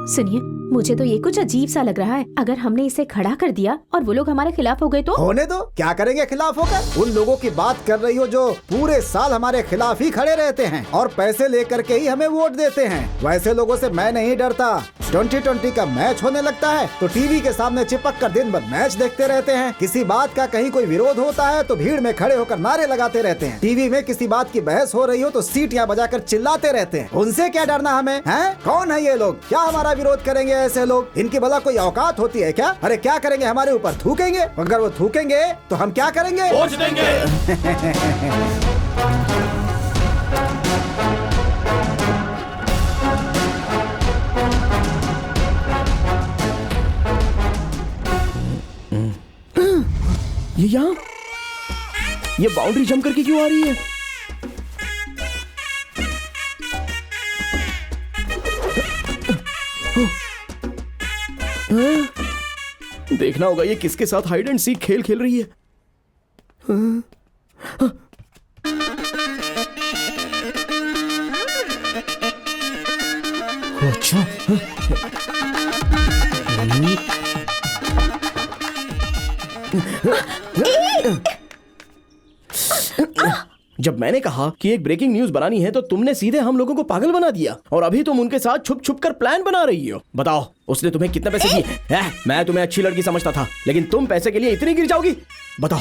सुनिए, मुझे तो ये कुछ अजीब सा लग रहा है। अगर हमने इसे खड़ा कर दिया और वो लोग हमारे खिलाफ हो गए तो? होने दो, क्या करेंगे खिलाफ होकर? उन लोगों की बात कर रही हो जो पूरे साल हमारे खिलाफ ही खड़े रहते हैं और पैसे लेकर के ही हमें वोट देते हैं। वैसे लोगों से मैं नहीं डरता। 2020 का मैच होने लगता है तो टीवी के सामने चिपक कर दिन भर मैच देखते रहते हैं। किसी बात का कहीं कोई विरोध होता है तो भीड़ में खड़े होकर नारे लगाते रहते हैं। टीवी में किसी बात की बहस हो रही हो तो सीटियां बजाकर चिल्लाते रहते हैं। उनसे क्या डरना हमें? हैं? कौन है ये लोग? क्या हमारा विरोध करेंगे ऐसे लोग? इनकी भला कोई औकात होती है क्या? अरे क्या करेंगे? हमारे ऊपर थूकेंगे? अगर वो थूकेंगे तो हम क्या करेंगे? पहुंच देंगे। ये यहाँ, ये बाउंड्री जंप करके क्यों आ रही है? देखना होगा ये किसके साथ हाइड एंड सीक खेल खेल रही है। अच्छा, जब मैंने कहा कि एक ब्रेकिंग न्यूज बनानी है तो तुमने सीधे हम लोगों को पागल बना दिया और अभी तुम उनके साथ छुप छुप कर प्लान बना रही हो। बताओ उसने तुम्हें कितने पैसे दिए? मैं तुम्हें अच्छी लड़की समझता था लेकिन तुम पैसे के लिए इतनी गिर जाओगी? बताओ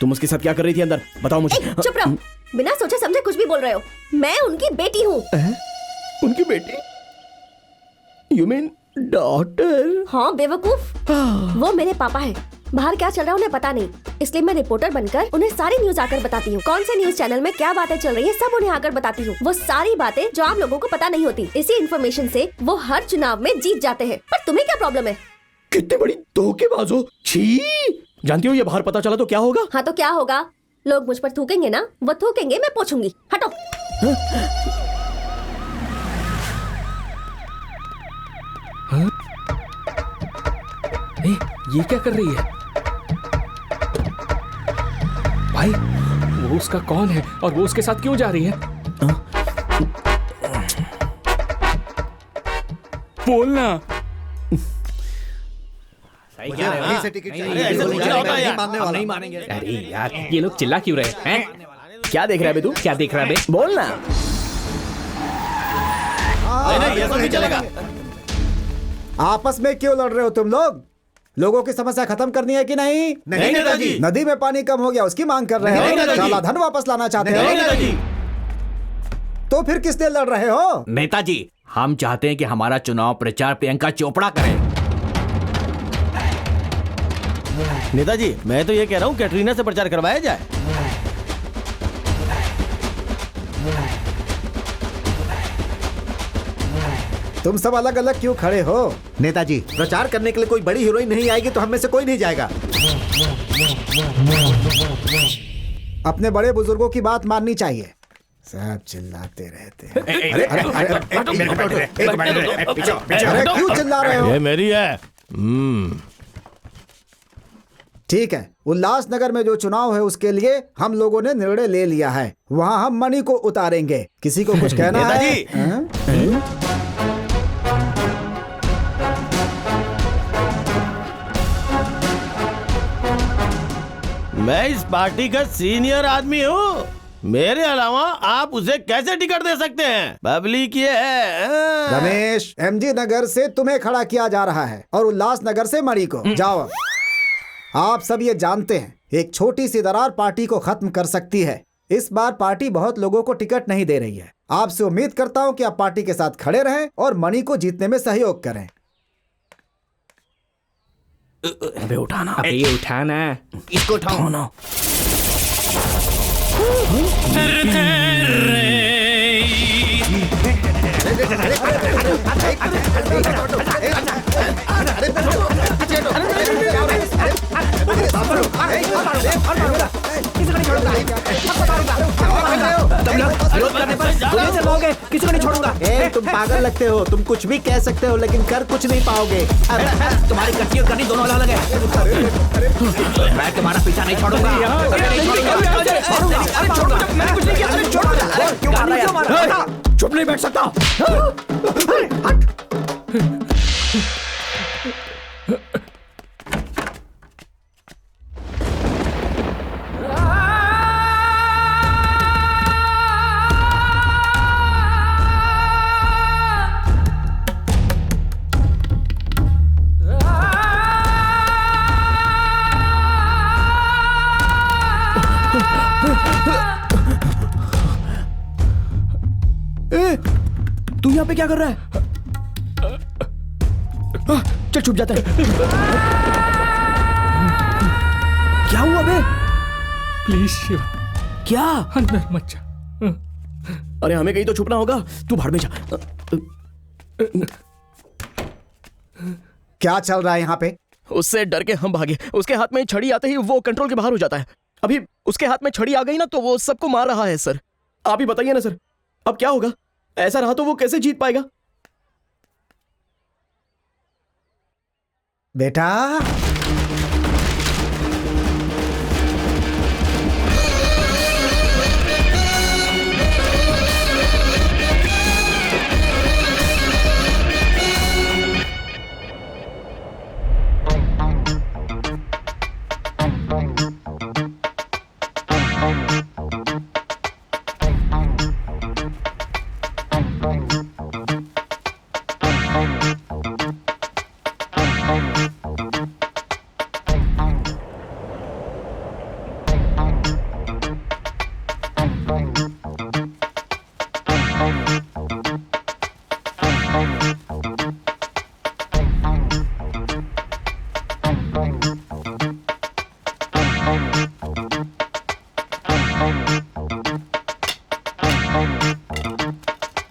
तुम उसके साथ क्या कर रही थी अंदर? बताओ मुझे। चुप रहो, बिना सोचे समझे कुछ भी बोल रहे हो। मैं उनकी बेटी हूँ। उनकी बेटी? You mean daughter? हाँ बेवकूफ, वो मेरे पापा है। बाहर क्या चल रहा है उन्हें पता नहीं, इसलिए मैं रिपोर्टर बनकर उन्हें सारी न्यूज आकर बताती हूँ। कौन से न्यूज चैनल में क्या बातें चल रही है सब उन्हें आकर बताती हूँ। वो सारी बातें जो आम लोगों को पता नहीं होती। इसी इन्फॉर्मेशन से वो हर चुनाव में जीत जाते हैं। पर तुम्हें क्या प्रॉब्लम है? कितनी बड़ी धोखेबाज हो। छी! जानती हो ये बाहर पता चला तो क्या होगा? हाँ तो क्या होगा? लोग मुझ पर थूकेंगे ना, वो थूकेंगे, मैं पूछूंगी। हटो। ये क्या कर रही है भाई? वो उसका कौन है और वो उसके साथ क्यों जा रही है? बोलना। नहीं मानेंगे। अरे यार ये लोग चिल्ला क्यों रहे हैं? क्या देख रहा है बे तू? क्या देख रहा है बे? बोलना। ये सब नहीं चलेगा। आपस में क्यों लड़ रहे हो तुम लोग? लोगों की समस्या खत्म करनी है कि नहीं? नहीं नेताजी। नदी में पानी कम हो गया उसकी मांग कर रहे हो? काला धन वापस लाना चाहते हो? तो फिर किस लिए लड़ रहे हो? नेताजी हम चाहते हैं कि हमारा चुनाव प्रचार प्रियंका चोपड़ा करे। नेताजी मैं तो ये कह रहा हूँ कैटरीना से प्रचार करवाया जाए। तुम सब अलग अलग क्यों खड़े हो? नेताजी प्रचार करने के लिए कोई बड़ी हीरोइन नहीं आएगी तो हम में से कोई नहीं जाएगा। अपने बड़े बुजुर्गों की बात माननी चाहिए। सब चिल्लाते रहते हैं। अरे क्यों चिल्ला रहे हो? ये मेरी है। ठीक है, उल्लासनगर में जो चुनाव है उसके लिए हम लोगों ने निर्णय ले लिया है। वहाँ हम मणि को उतारेंगे। किसी को कुछ कहना है? मैं इस पार्टी का सीनियर आदमी हूँ। मेरे अलावा आप उसे कैसे टिकट दे सकते हैं? पब्लिक ये है। रमेश, एमजी नगर से तुम्हें खड़ा किया जा रहा है और उल्लासनगर से मणि को। जाओ। आप सब ये जानते हैं एक छोटी सी दरार पार्टी को खत्म कर सकती है। इस बार पार्टी बहुत लोगों को टिकट नहीं दे रही है। आपसे उम्मीद करता हूँ कि आप पार्टी के साथ खड़े रहें और मणि को जीतने में सहयोग करें। अबे उठाना। अबे ये उठाना। इसको उठाओ ना। किसी को नहीं छोड़ूंगा। तुम पागल लगते हो। तुम कुछ भी कह सकते हो लेकिन कर कुछ नहीं पाओगे। तुम्हारी कच्ची और करनी दोनों अलग अलग है। मैं तुम्हारा पीछा नहीं छोड़ूंगा। चुप नहीं बैठ सकता। तू यहाँ पे क्या कर रहा है? चल छुप जाता है। क्या हुआ बे? प्लीज शिव। क्या? अंदर मत जा। अरे हमें कहीं तो छुपना होगा। तू भाड़ में जा। क्या चल रहा है यहाँ पे? उससे डर के हम भागे। उसके हाथ में छड़ी आते ही वो कंट्रोल के बाहर हो जाता है। अभी उसके हाथ में छड़ी आ गई ना तो वो सबको मार रहा है। सर आप ही बताइए ना सर, अब क्या होगा? ऐसा रहा तो वो कैसे जीत पाएगा? बेटा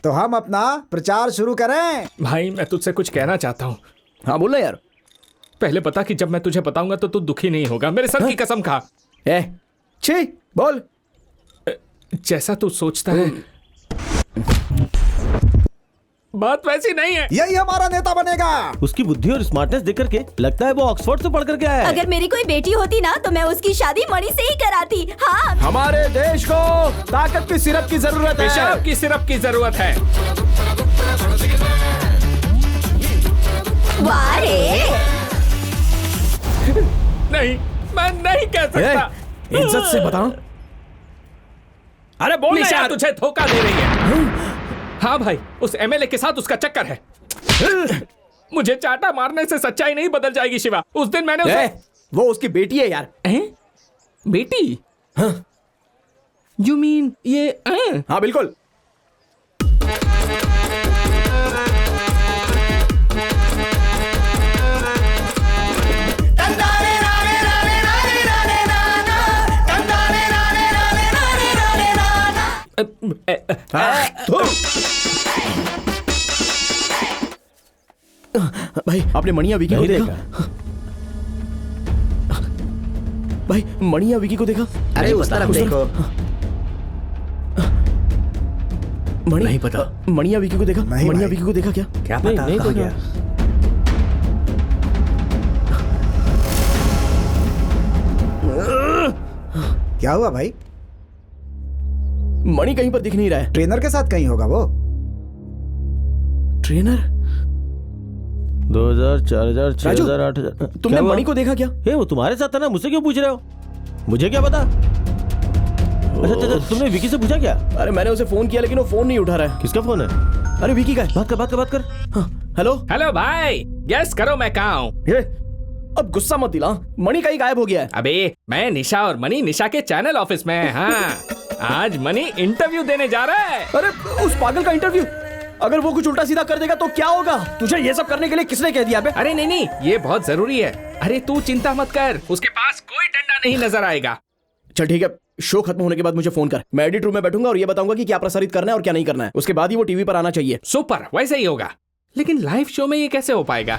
तो हम अपना प्रचार शुरू करें। भाई मैं तुझसे कुछ कहना चाहता हूँ। हाँ बोलना यार। पहले बता कि जब मैं तुझे बताऊंगा तो तू दुखी नहीं होगा। मेरे सर की कसम खा। छी बोल। जैसा तू सोचता है बात वैसी नहीं है। यही हमारा नेता बनेगा। उसकी बुद्धि और स्मार्टनेस देख करके लगता है वो ऑक्सफोर्ड से पढ़ करके आया है। अगर मेरी कोई बेटी होती ना तो मैं उसकी शादी मणि से ही कराती। हाँ। हमारे देश को ताकत की सिरप की जरूरत है। पेशाब की सिरप की जरूरत है। वाह रे। नहीं, मैं नहीं कह सकता। इज्जत से बताओ। अरे बोल यार, तुझे धोखा दे रही है। हाँ भाई, उस एमएलए के साथ उसका चक्कर है। मुझे चाटा मारने से सच्चाई नहीं बदल जाएगी शिवा। उस दिन मैंने उसे... वो उसकी बेटी है यार। बेटी? यू मीन ये? हाँ बिल्कुल। भाई आपने मणिया विकी को देखा? भाई मणिया विकी को देखा? अरे उस तरफ देखो। नहीं पता। मणिया विकी को देखा? मणिया विकी को देखा क्या? क्या पता? नहीं तो क्या? क्या हुआ भाई? मणि कहीं पर दिख नहीं रहा है। ट्रेनर के साथ कहीं होगा वो। ट्रेनर? 2000, 4000, 6000, 8000। तुमने मणि को देखा क्या? वो तुम्हारे साथ था ना, मुझसे क्यों पूछ रहे हो? मुझे क्या पता? अच्छा, तुमने विकी से पूछा क्या? अरे मैंने उसे फोन किया लेकिन वो फोन नहीं उठा रहा है। किसका फोन है? अरे विकी का। बात कर। हेलो हेलो भाई, गेस करो मैं कहाँ हूँ? अब गुस्सा मत दिला, मणि कहीं गायब हो गया है। अबे मैं निशा और मणि निशा के चैनल ऑफिस में है। हाँ आज मणि इंटरव्यू देने जा रहा है। अरे उस पागल का इंटरव्यू? अगर वो कुछ उल्टा सीधा कर देगा तो क्या होगा? तुझे ये सब करने के लिए किसने कह दिया बे? अरे नहीं, ये बहुत जरूरी है। अरे तू चिंता मत कर, उसके पास कोई डंडा नहीं नजर आएगा। चल ठीक है, शो खत्म होने के बाद मुझे फोन कर। मैं एडिट रूम में बैठूंगा और ये बताऊंगा कि क्या प्रसारित करना है और क्या नहीं करना है। उसके बाद ही वो टीवी पर आना चाहिए। सुपर, वैसे ही होगा। लेकिन लाइव शो में ये कैसे हो पाएगा?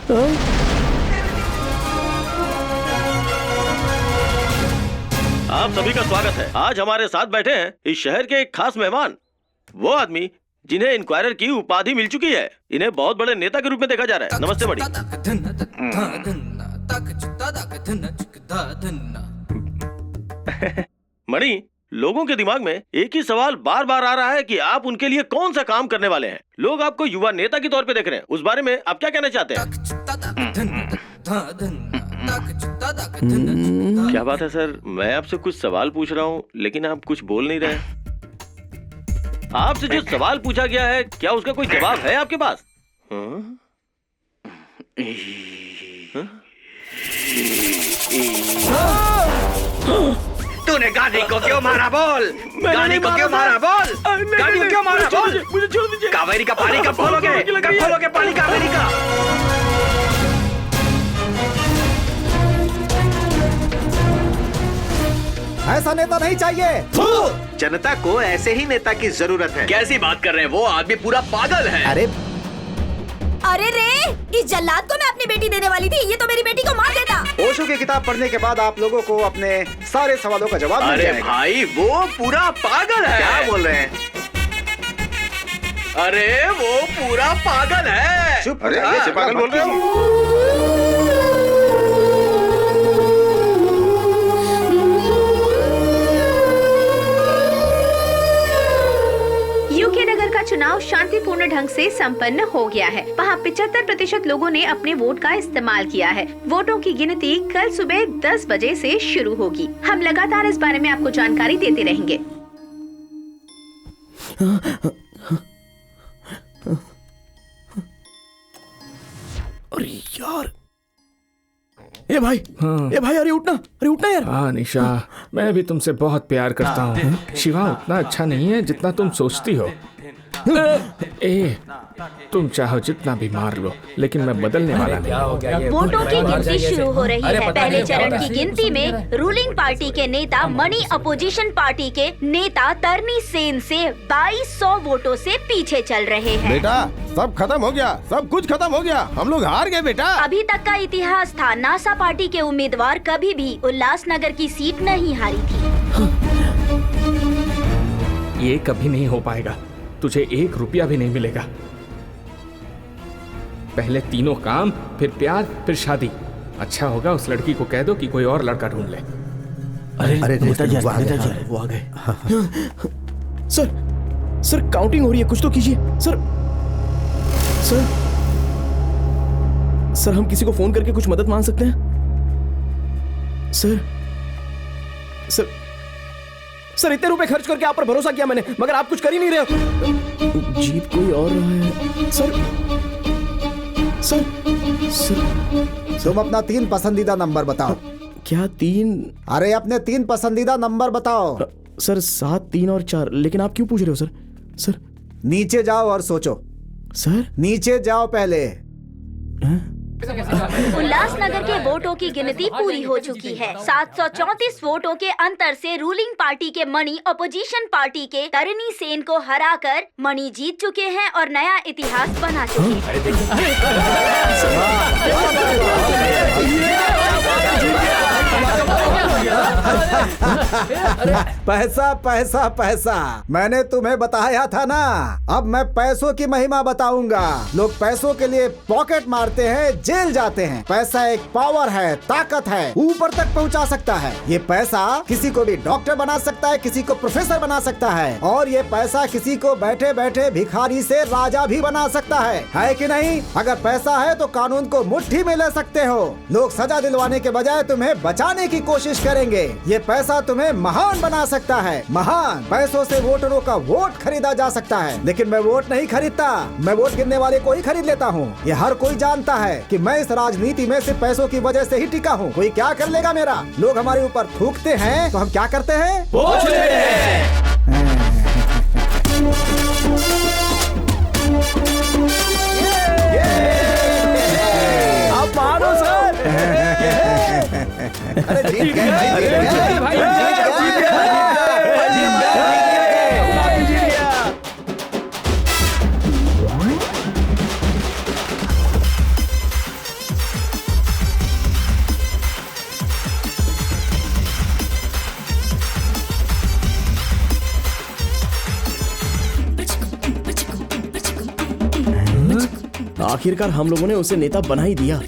आप सभी का स्वागत है। आज हमारे साथ बैठे हैं इस शहर के एक खास मेहमान, वो आदमी जिन्हें इंक्वायरर की उपाधि मिल चुकी है। इन्हें बहुत बड़े नेता के रूप में देखा जा रहा है। नमस्ते मणि। मणि, लोगों के दिमाग में एक ही सवाल बार बार आ रहा है कि आप उनके लिए कौन सा काम करने वाले हैं। लोग आपको युवा नेता के तौर पे देख रहे हैं, उस बारे में आप क्या कहना चाहते हैं? क्या बात है सर, मैं आपसे कुछ सवाल पूछ रहा हूँ लेकिन आप कुछ बोल नहीं रहे। आपसे जो सवाल पूछा गया है, क्या उसका कोई जवाब है आपके पास? तूने गांधी को क्यों मारा बोल? गांधी को क्यों मारा बोल? गांधी को क्यों मारा बोल? मुझे छोड़ दीजिए। कावेरी का पानी कब खोलोगे? कब खोलोगे पानी कावेरी का? ऐसा नेता नहीं चाहिए। जनता को ऐसे ही नेता की जरूरत है। कैसी बात कर रहे हैं? वो आदमी पूरा पागल है। अरे रे, इस जल्लाद को मैं अपनी बेटी देने वाली थी, ये तो मेरी बेटी को मार देता। ओशो की किताब पढ़ने के बाद आप लोगों को अपने सारे सवालों का जवाब मिल जाएगा। भाई वो पूरा पागल है। क्या बोल रहे हैं? अरे वो पूरा पागल है। चुप। अरे ये पागल बोल रहे हो? यूके नगर का चुनाव शांतिपूर्ण ढंग से संपन्न हो गया है। वहाँ 75% लोगों ने अपने वोट का इस्तेमाल किया है। वोटों की गिनती कल सुबह 10 बजे से शुरू होगी। हम लगातार इस बारे में आपको जानकारी देते रहेंगे। अरे यार, ए भाई, अरे उठना यार। हाँ निशा, मैं भी तुमसे बहुत प्यार करता हूँ। शिवा उतना अच्छा नहीं है जितना तुम सोचती हो। तुम चाहो जितना भी मार लो, लेकिन मैं बदलने वाला नहीं। वोटों की गिनती शुरू हो रही है। पहले चरण की गिनती में रूलिंग पार्टी के नेता मणि अपोजिशन पार्टी के नेता तरनी सेन से 2200 वोटों से पीछे चल रहे हैं। बेटा सब खत्म हो गया, सब कुछ खत्म हो गया, हम लोग हार गए बेटा। अभी तक का इतिहास था, नासा पार्टी के उम्मीदवार कभी भी उल्लासनगर की सीट नहीं हारी थी। ये कभी नहीं हो पाएगा, तुझे 1 रुपया भी नहीं मिलेगा। पहले तीनों काम, फिर प्यार, फिर शादी। अच्छा होगा उस लड़की को कह दो कि कोई और लड़का ढूंढ ले। अरे नेताजी वो आ गए। सर काउंटिंग हो रही है, कुछ तो कीजिए सर। सर हम किसी को फोन करके कुछ मदद मांग सकते हैं? सर इतने रुपए खर्च करके आप पर भरोसा किया मैंने, मगर आप कुछ कर ही नहीं रहे हो। जीत कोई और रहा है। सर तुम अपना 3 पसंदीदा नंबर बताओ। क्या 3? अरे अपने 3 पसंदीदा नंबर बताओ। सर 7, 3 और 4। लेकिन आप क्यों पूछ रहे हो सर? नीचे जाओ और सोचो। सर नीचे जाओ पहले। उल्लासनगर के वोटों की गिनती पूरी हो चुकी है। 734 वोटों के अंतर से रूलिंग पार्टी के मणि अपोजिशन पार्टी के तरनी सेन को हराकर मणि जीत चुके हैं और नया इतिहास बना चुके हैं। पैसा पैसा पैसा, मैंने तुम्हें बताया था ना। अब मैं पैसों की महिमा बताऊंगा। लोग पैसों के लिए पॉकेट मारते हैं, जेल जाते हैं। पैसा एक पावर है, ताकत है, ऊपर तक पहुंचा सकता है। ये पैसा किसी को भी डॉक्टर बना सकता है, किसी को प्रोफेसर बना सकता है, और ये पैसा किसी को बैठे बैठे भिखारी से राजा भी बना सकता है कि नहीं? अगर पैसा है तो कानून को मुट्ठी में ले सकते हो। लोग सजा दिलवाने के बजाय तुम्हें बचाने की कोशिश करेंगे। ये पैसा तुम्हें महान बना सकता है, महान। पैसों से वोटरों का वोट खरीदा जा सकता है, लेकिन मैं वोट नहीं खरीदता, मैं वोट गिनने वाले को ही खरीद लेता हूँ। ये हर कोई जानता है कि मैं इस राजनीति में सिर्फ पैसों की वजह से ही टिका हूँ। कोई क्या कर लेगा मेरा? लोग हमारे ऊपर थूकते हैं तो हम क्या करते हैं? वोट लेते हैं। आप मानो सर। अरे जीत गए भाई। आखिरकार हम लोगों ने उसे नेता बना ही दिया।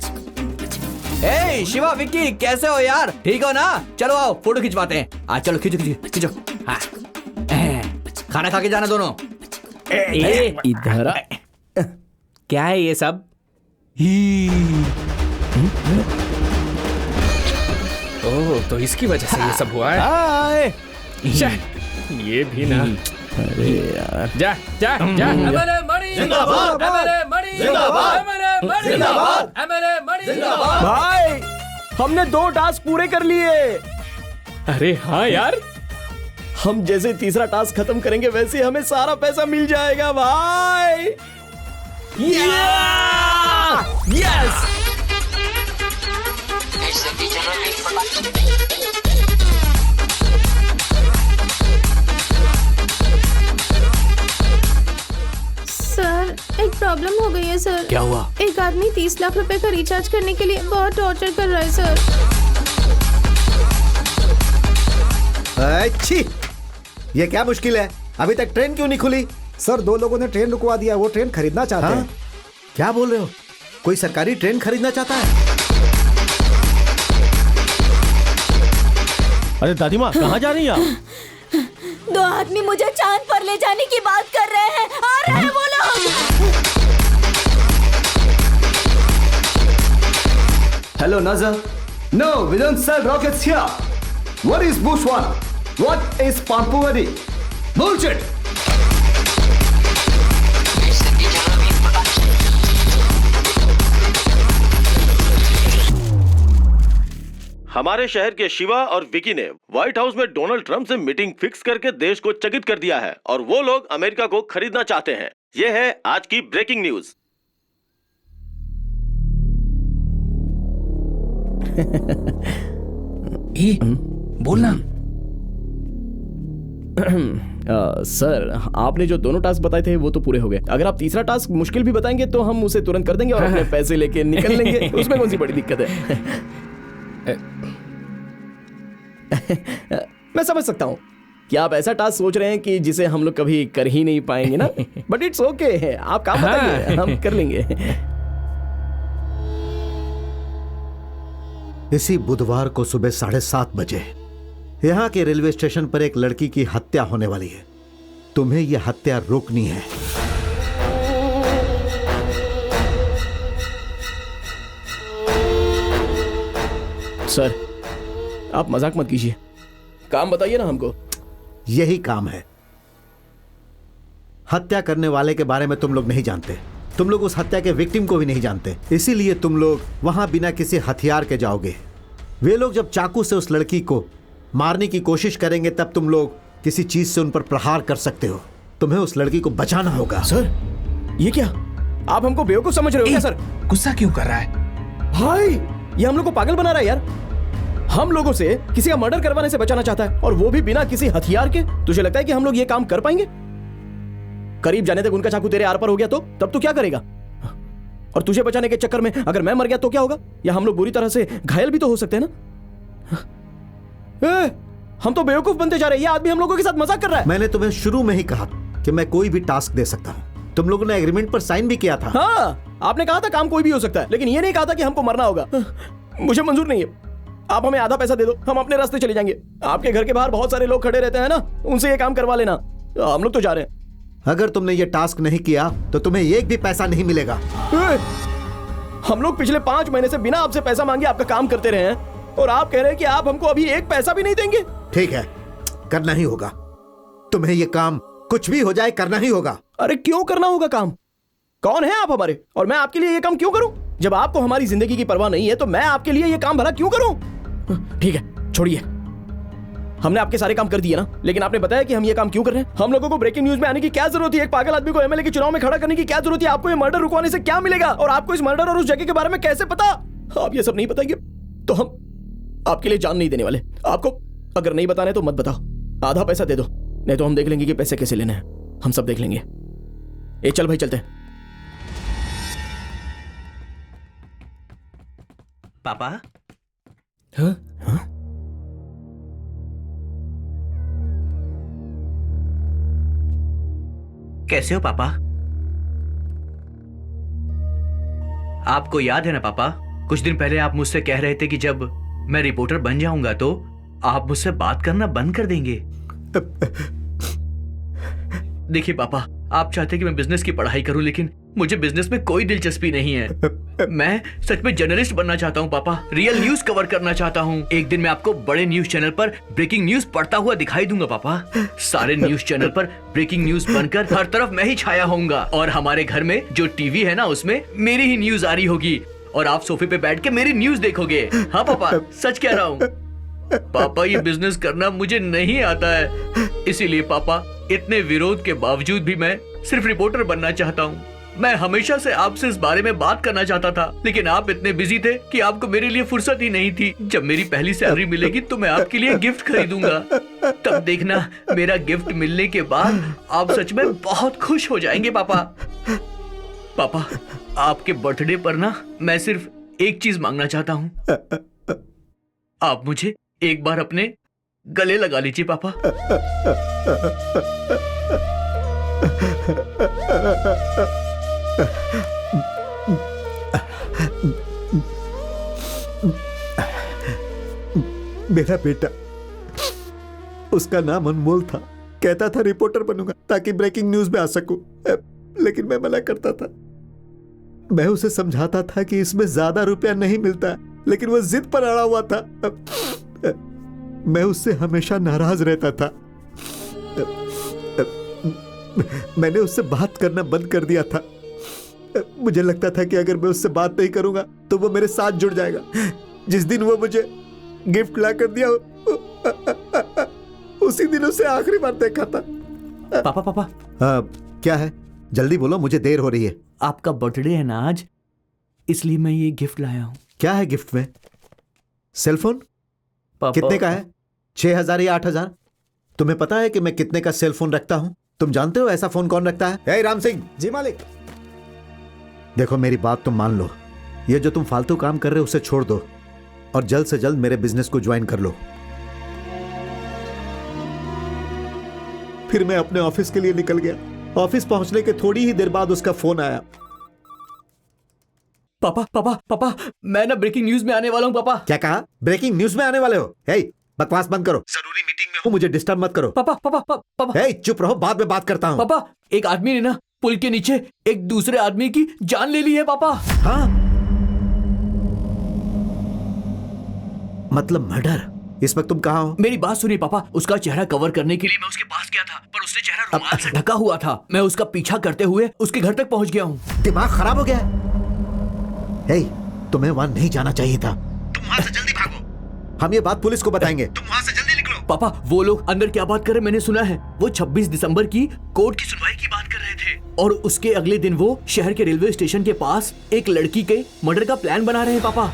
ए शिवा, विक्की, कैसे हो यार? ठीक हो ना? चलो आओ फोटो खिंचवाते हैं। आज चलो खींचो। हाँ। खाना खा के जाना दोनों। इधर क्या है ये सब? ओह, तो इसकी वजह से ये सब हुआ है। ये भी ना। अरे यार, जा। जिंदाबाद। भाई हमने 2 टास्क पूरे कर लिए। अरे हाँ यार, हम जैसे तीसरा टास्क खत्म करेंगे वैसे हमें सारा पैसा मिल जाएगा भाई। यस। सर एक प्रॉब्लम हो गई है सर। क्या हुआ? एक आदमी 30 लाख रुपए का रिचार्ज करने के लिए बहुत टॉर्चर कर रहा है सर। अच्छी, ये क्या मुश्किल है? अभी तक ट्रेन क्यों नहीं खुली? सर 2 लोगों ने ट्रेन रुकवा दिया, वो ट्रेन खरीदना चाहते हैं। क्या बोल रहे हो? कोई सरकारी ट्रेन खरीदना चाहता है? अरे दादी माँ, कहाँ जा रही हैं आप? 2 आदमी मुझे चांद पर ले जाने की बात कर रहे हैं। आ रहे हैं वो लोग। Hello, Nazar. No, we don't sell rockets here. What is Bushwana? What is Pampuradi? Bullshit! हमारे शहर के शिवा और विकी ने व्हाइट हाउस में डोनाल्ड ट्रंप से मीटिंग फिक्स करके देश को चकित कर दिया है और वो लोग अमेरिका को खरीदना चाहते हैं। ये है आज की ब्रेकिंग न्यूज। बोलना। सर, आपने जो दोनों टास्क बताए थे वो तो पूरे हो गए। अगर आप तीसरा टास्क मुश्किल भी बताएंगे तो हम उसे तुरंत कर देंगे और अपने पैसे लेके निकल लेंगे। उसमें कौन सी बड़ी दिक्कत है? मैं समझ सकता हूँ कि आप ऐसा टास्क सोच रहे हैं कि जिसे हम लोग कभी कर ही नहीं पाएंगे ना, बट इट्स ओके है। आप काम बताइए, हम कर लेंगे। इसी बुधवार को सुबह 7:30 बजे यहाँ के रेलवे स्टेशन पर एक लड़की की हत्या होने वाली है। तुम्हें यह हत्या रोकनी है। सर, आप मजाक मत कीजिए, काम बताइए ना हमको। यही काम है। हत्या करने वाले के बारे में तुम लोग नहीं जानते। तुम लोग उस हत्या के विक्टिम को भी नहीं जानते, इसीलिए तुम लोग वहां बिना किसी हथियार के जाओगे। वे लोग जब चाकू से उस लड़की को मारने की कोशिश करेंगे तब तुम लोग किसी चीज से उन पर प्रहार कर सकते हो। तुम्हें उस लड़की को बचाना होगा। सर, ये क्या? आप हमको बेवकूफ समझ रहे हो क्या? सर, गुस्सा क्यों कर रहा है? भाई, ये हम लोग को पागल बना रहा है यार। हम लोगों से किसी का मर्डर करवाने से बचाना चाहता है, और वो भी बिना किसी हथियार के। तुझे लगता है कि हम लोग ये काम कर पाएंगे? करीब जाने तक उनका चाकू तेरे आर पर हो गया तो तब तू क्या करेगा? और तुझे बचाने के चक्कर में अगर मैं मर गया तो क्या होगा? या हम लोग बुरी तरह से घायल भी तो हो सकते हैं ना। हम तो बेवकूफ बनते जा रहे हैं। ये आदमी हम लोगों के साथ मजाक कर रहा है। मैंने तुम्हें शुरू में ही कहा कि मैं कोई भी टास्क दे सकता हूं। तुम लोगों ने एग्रीमेंट पर साइन भी किया था। हाँ, आपने कहा था काम कोई भी हो सकता है, लेकिन ये नहीं कहा था कि हमको मरना होगा। मुझे मंजूर नहीं है। आप हमें आधा पैसा दे दो, हम अपने रास्ते चले जाएंगे। आपके घर के बाहर बहुत सारे लोग खड़े रहते हैं ना, उनसे ये काम करवा लेना। हम लोग तो जा रहे हैं। अगर तुमने ये टास्क नहीं किया तो तुम्हें एक भी पैसा नहीं मिलेगा। हम लोग पिछले 5 महीने से बिना आपसे पैसा मांगे आपका काम करते रहे हैं, और आप कह रहे हैं कि आप हमको अभी एक पैसा भी नहीं देंगे? ठीक है, करना ही होगा। तुम्हें ये काम कुछ भी हो जाए करना ही होगा। अरे क्यों करना होगा काम? कौन है आप हमारे, और मैं आपके लिए ये काम क्यों करूं? जब आपको हमारी जिंदगी की परवाह नहीं है तो मैं आपके लिए ये काम भला क्यों करूं? ठीक है, छोड़िए। हमने आपके सारे काम कर दिए ना, लेकिन आपने बताया कि हम ये काम क्यों कर रहे हैं? हम लोगों को ब्रेकिंग न्यूज में आने की क्या जरूरत है? एक पागल आदमी को एमएलए के चुनाव में खड़ा करने की क्या जरूरत है? आपको ये मर्डर रुकवाने से क्या मिलेगा? और आपको इस मर्डर और उस जगह के बारे में कैसे पता? आप ये सब नहीं बताएंगे तो हम आपके लिए जान नहीं देने वाले। आपको अगर नहीं बताना है तो मत बताओ, आधा पैसा दे दो, नहीं तो हम देख लेंगे कि पैसे कैसे लेने हैं। हम सब देख लेंगे। ए चल भाई, चलते हैं। पापा? हाँ? हाँ? कैसे हो पापा? आपको याद है ना पापा, कुछ दिन पहले आप मुझसे कह रहे थे कि जब मैं रिपोर्टर बन जाऊंगा तो आप मुझसे बात करना बंद कर देंगे। देखिए पापा, आप चाहते कि मैं बिजनेस की पढ़ाई करूं, लेकिन मुझे बिजनेस में कोई दिलचस्पी नहीं है। मैं सच में जर्नलिस्ट बनना चाहता हूं पापा, रियल न्यूज कवर करना चाहता हूं। एक दिन मैं आपको बड़े न्यूज चैनल पर ब्रेकिंग न्यूज पढ़ता हुआ दिखाई दूंगा पापा। सारे न्यूज चैनल पर ब्रेकिंग न्यूज बनकर हर तरफ मैं ही छाया होऊंगा, और हमारे घर में जो टीवी है ना उसमें मेरी ही न्यूज आ रही होगी, और आप सोफे पे बैठ के मेरी न्यूज देखोगे। हाँ पापा, सच कह रहा हूँ पापा। ये बिजनेस करना मुझे नहीं आता है, इसीलिए पापा इतने विरोध के बावजूद भी मैं सिर्फ रिपोर्टर बनना चाहता हूँ। मैं हमेशा से आपसे इस बारे में बात करना चाहता था, लेकिन आप इतने बिजी थे कि आपको मेरे लिए फुर्सत ही नहीं थी। जब मेरी पहली सैलरी मिलेगी तो मैं आपके लिए गिफ्ट खरीदूंगा, तब देखना मेरा गिफ्ट मिलने के बाद आप सच में बहुत खुश हो जाएंगे पापा। पापा, आपके बर्थडे पर ना मैं सिर्फ एक चीज मांगना चाहता हूँ। आप मुझे एक बार अपने गले लगा लीजिए पापा। मेरा बेटा, उसका नाम अनमोल था। कहता था रिपोर्टर बनूंगा ताकि ब्रेकिंग न्यूज में आ सकूं, लेकिन मैं मना करता था। मैं उसे समझाता था कि इसमें ज्यादा रुपया नहीं मिलता, लेकिन वह जिद पर अड़ा हुआ था। मैं उससे हमेशा नाराज रहता था। मैंने उससे बात करना बंद कर दिया था। मुझे लगता था कि अगर मैं उससे बात नहीं करूंगा तो वो मेरे साथ जुड़ जाएगा। जिस दिन वो मुझे गिफ्ट ला कर दिया, उसी दिन उसे आखिरी बार देखा था। पापा पापा, हाँ क्या है? जल्दी बोलो, मुझे देर हो रही है। आपका बर्थडे है ना आज, इसलिए मैं ये गिफ्ट लाया हूँ। क्या है गिफ्ट में? सेलफोन? कितने का है? 6,000 या 8,000? तुम्हें पता है कि मैं कितने का सेल फोन रखता हूं? तुम जानते हो ऐसा फोन कौन रखता है? हे राम सिंह। जी मालिक। देखो मेरी बात तुम मान लो, ये जो तुम फालतू काम कर रहे हो उसे छोड़ दो और जल्द से जल्द मेरे बिजनेस को ज्वाइन कर लो। फिर मैं अपने ऑफिस के लिए निकल गया। ऑफिस पहुंचने के थोड़ी ही देर बाद उसका फोन आया। पापा पापा पापा, मैं ना ब्रेकिंग न्यूज में आने वाला हूँ। पापा। क्या कहा? ब्रेकिंग न्यूज में आने वाले हो? हे, बकवास बंद करो, जरूरी मीटिंग में हूं, मुझे डिस्टर्ब मत करो। पापा पापा पापा, हे, चुप रहो, बाद में बात करता हूं। पापा, एक आदमी ने ना पुल के नीचे एक दूसरे आदमी की जान ले ली है। पापा। हाँ? मतलब मर्डर? इस वक्त तुम कहाँ हो? मेरी बात सुनिए पापा, उसका चेहरा कवर करने के लिए मैं उसके पास गया था, पर उसने चेहरा रुमाल से ढका हुआ था। मैं उसका पीछा करते हुए उसके घर तक पहुंच गया हूँ। दिमाग खराब हो गया है? हे, तुम्हें वहां नहीं जाना चाहिए था। तुम वहां से जल्दी भागो, हम ये बात पुलिस को बताएंगे। तुम वहां से जल्दी निकलो। पापा, वो लोग अंदर क्या बात कर रहे मैंने सुना है। वो 26 दिसंबर की कोर्ट की सुनवाई की बात कर रहे थे और उसके अगले दिन वो शहर के रेलवे स्टेशन के पास एक लड़की के मर्डर का प्लान बना रहे हैं। पापा,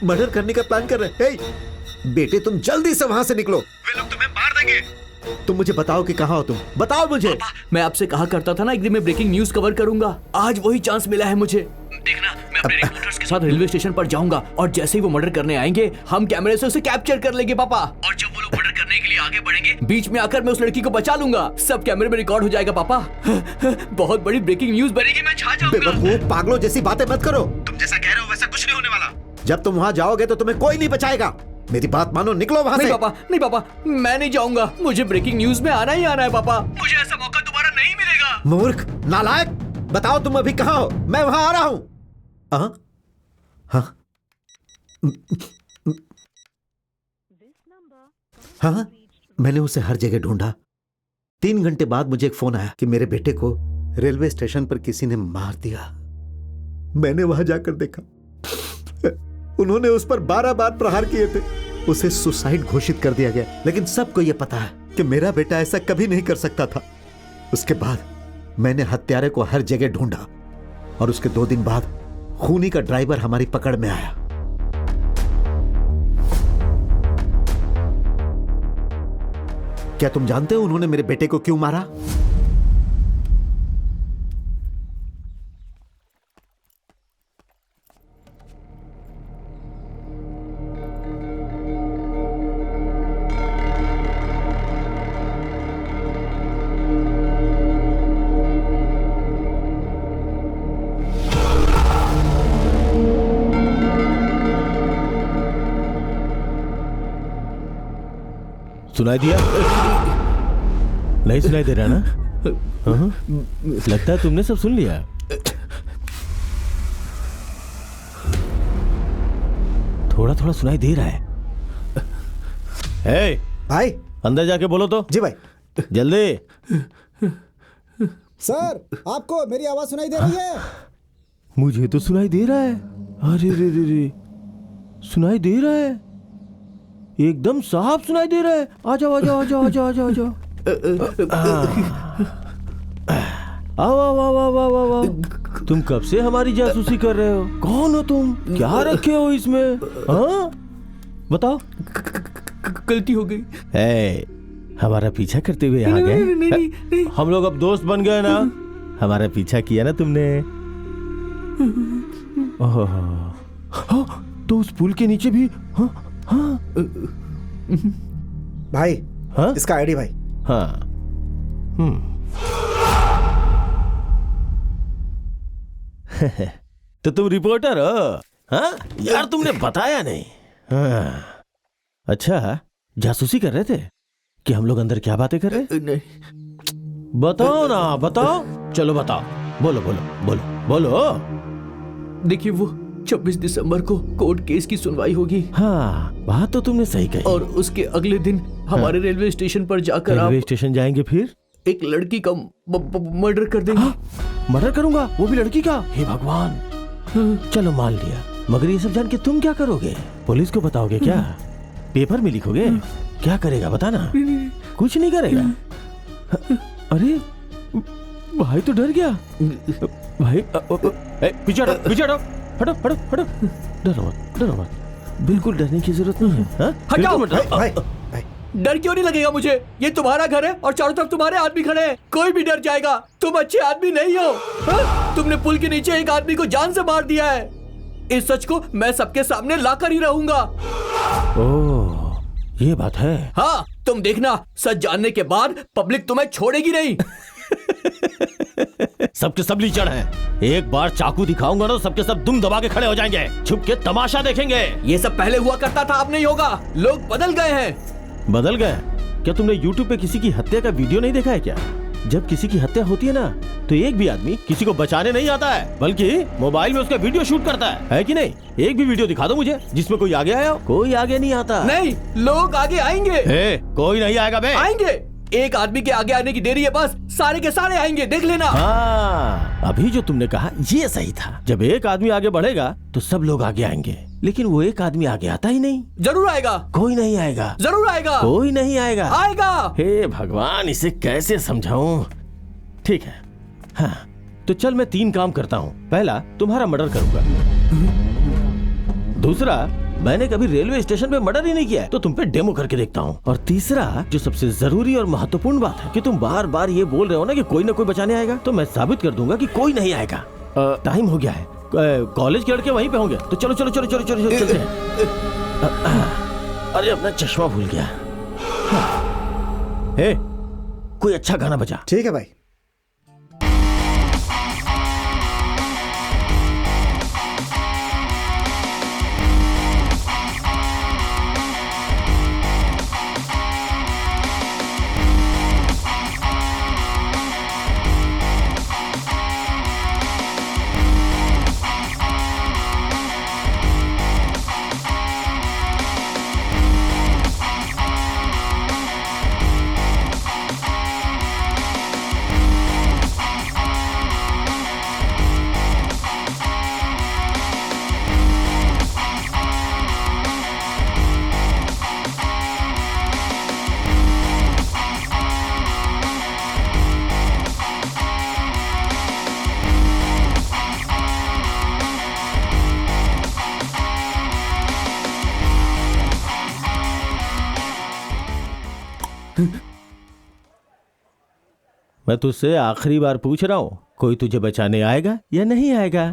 मर्डर करने का प्लान कर रहे हैं? बेटे तुम जल्दी से वहां से निकलो, वे लोग तुम्हें मार देंगे। तुम मुझे बताओ कि कहाँ हो तुम, बताओ मुझे। पापा, मैं आपसे कहा करता था ना एक दिन मैं ब्रेकिंग न्यूज कवर करूंगा। आज वही चांस मिला है मुझे। देखना, मैं अपने रिपोर्टर्स के साथ रेलवे स्टेशन पर जाऊंगा और जैसे ही वो मर्डर करने आएंगे हम कैमरे से उसे कैप्चर कर लेंगे। पापा, और जब वो लोग मर्डर करने के लिए आगे बढ़ेंगे, बीच में आकर मैं उस लड़की को बचा लूंगा। सब कैमरे में रिकॉर्ड हो जाएगा। पापा, बहुत बड़ी ब्रेकिंग न्यूज बनेगी, मैं छा जाऊंगा। बेवकूफ, पागलों जैसी बातें मत करो। तुम जैसा कह रहे हो वैसा कुछ नहीं होने वाला। जब तुम वहां जाओगे तो तुम्हें कोई नहीं बचाएगा। मेरी बात मानो, निकलो वहां से। नहीं पापा, नहीं पापा, मैं नहीं जाऊंगा। मुझे ब्रेकिंग न्यूज में आना ही आना है। पापा, मुझे ऐसा मौका दोबारा नहीं मिलेगा। मूर्ख, नालायक, बताओ तुम अभी कहाँ हो? मैं वहां आ रहा हूं। हाँ, हाँ, मैंने उसे हर जगह ढूंढा। 3 घंटे बाद मुझे एक फोन आया कि मेरे बेटे को रेलवे स्टेशन पर किसी ने मार दिया। मैंने वहां जाकर देखा, उन्होंने उस पर 12 बार प्रहार किए थे। उसे सुसाइड घोषित कर दिया गया, लेकिन सबको यह पता है कि मेरा बेटा ऐसा कभी नहीं कर सकता था। उसके बाद मैंने हत्यारे को हर जगह ढूंढा और उसके 2 दिन बाद खूनी का ड्राइवर हमारी पकड़ में आया। क्या तुम जानते हो उन्होंने मेरे बेटे को क्यों मारा? सुनाई दिया? नहीं सुनाई दे रहा ना? लगता है तुमने सब सुन लिया। थोड़ा थोड़ा सुनाई दे रहा है। हे भाई, अंदर जाके बोलो तो। जी भाई, जल्दी। सर, आपको मेरी आवाज सुनाई दे रही है? मुझे तो सुनाई दे रहा है। अरे रे रे रे, सुनाई दे रहा है, एकदम साफ सुनाई दे रहा है। आ जाओ आ जाओ आ जाओ आ जाओ आ जाओ आ जाओ। आओ आओ आओ आओ आओ आओ। तुम कब से हमारी जासूसी कर रहे हो? कौन हो तुम? क्या रखे हो इसमें? हाँ, बताओ। गलती हो गई। हमारा पीछा करते हुए आ गए। हम लोग अब दोस्त बन गए ना। हमारा पीछा किया ना तुमने। तो उस पुल के नीचे भी। हाँ हाँ भाई, हाँ? इसका आईडी भाई। हाँ, तो तुम रिपोर्टर हो? हाँ यार, तुमने बताया नहीं। हाँ, अच्छा, जासूसी कर रहे थे कि हम लोग अंदर क्या बातें कर रहे? नहीं। बताओ ना, बताओ। चलो बताओ, बोलो बोलो बोलो बोलो। देखिए, वो 26 दिसंबर को कोर्ट केस की सुनवाई होगी। हाँ, बात तो तुमने सही कही। और उसके अगले दिन हमारे रेलवे स्टेशन पर जाकर रेलवे स्टेशन जाएंगे, फिर एक लड़की का मर्डर कर देंगे। हाँ? मर्डर करूंगा, वो भी लड़की का? हे भगवान। चलो मान लिया, मगर ये सब जान के तुम क्या करोगे? पुलिस को बताओगे क्या? पेपर में लिखोगे? क्या करेगा बताना? कुछ नहीं करेगा। अरे भाई तो डर गया। भाई पीछे हटो, पीछे हटो, हटो हटो हटो। डरो मत, बिल्कुल डरने की जरूरत नहीं है। हाँ? हटाओ। बिल्कुल मत डरो। भाई डर क्यों नहीं लगेगा मुझे? ये तुम्हारा घर है और चारों तरफ तुम्हारे आदमी खड़े हैं। कोई भी डर जाएगा। तुम अच्छे आदमी नहीं हो। हाँ? तुमने पुल के नीचे एक आदमी को जान से मार दिया है। इस सच को मैं सबके सामने लाकर ही रहूंगा। ओह, ये बात है। हाँ, तुम देखना, सच जानने के बाद पब्लिक तुम्हें छोड़ेगी नहीं। सबके सब लीचड़ हैं। एक बार चाकू दिखाऊंगा ना, सबके सब दुम दबा के खड़े हो जाएंगे, छुप के तमाशा देखेंगे। ये सब पहले हुआ करता था, अब नहीं होगा। लोग बदल गए हैं। बदल गए? क्या तुमने YouTube पे किसी की हत्या का वीडियो नहीं देखा है क्या? जब किसी की हत्या होती है ना, तो एक भी आदमी किसी को बचाने नहीं आता है, बल्कि मोबाइल में उसका वीडियो शूट करता है कि नहीं? एक भी वीडियो दिखा दो मुझे जिसमें कोई आगे आया हो। कोई आगे नहीं आता। नहीं, लोग आगे आएंगे। कोई नहीं आएगा बे। आएंगे। एक आदमी के आगे आने की देरी है, बस सारे के सारे आएंगे, देख लेना। हाँ, अभी जो तुमने कहा ये सही था। जब एक आदमी आगे बढ़ेगा तो सब लोग आगे आएंगे, लेकिन वो एक आदमी आगे आता ही नहीं। जरूर आएगा। कोई नहीं आएगा। जरूर आएगा। कोई नहीं आएगा। आएगा। हे भगवान, इसे कैसे समझाऊं? ठीक है, हाँ, तो चल मैं 3 काम करता हूँ। पहला, तुम्हारा मर्डर करूंगा। दूसरा, मैंने कभी रेलवे स्टेशन पे मर्डर ही नहीं किया है, तो तुम पे डेमो करके देखता हूँ। और तीसरा, जो सबसे जरूरी और महत्वपूर्ण बात है कि तुम बार बार ये बोल रहे हो ना कि कोई ना कोई बचाने आएगा, तो मैं साबित कर दूंगा कि कोई नहीं आएगा। टाइम हो गया है, कॉलेज के लड़के वहीं पे होंगे, तो चलो चलो चलो चलो चलो चलते हैं। अरे अपना चश्मा भूल गया। हे, कोई अच्छा गाना बजा। ठीक है भाई। मैं तुझसे आखिरी बार पूछ रहा हूं, कोई तुझे बचाने आएगा या नहीं आएगा?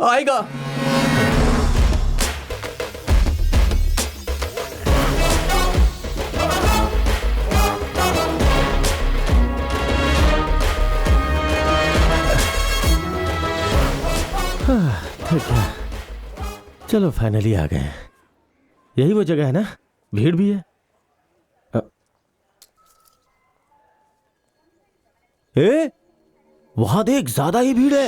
आएगा। ठीक है, चलो फाइनली आ गए। यही वो जगह है ना? भीड़ भी है। वहां देख, ज्यादा ही भीड़ है।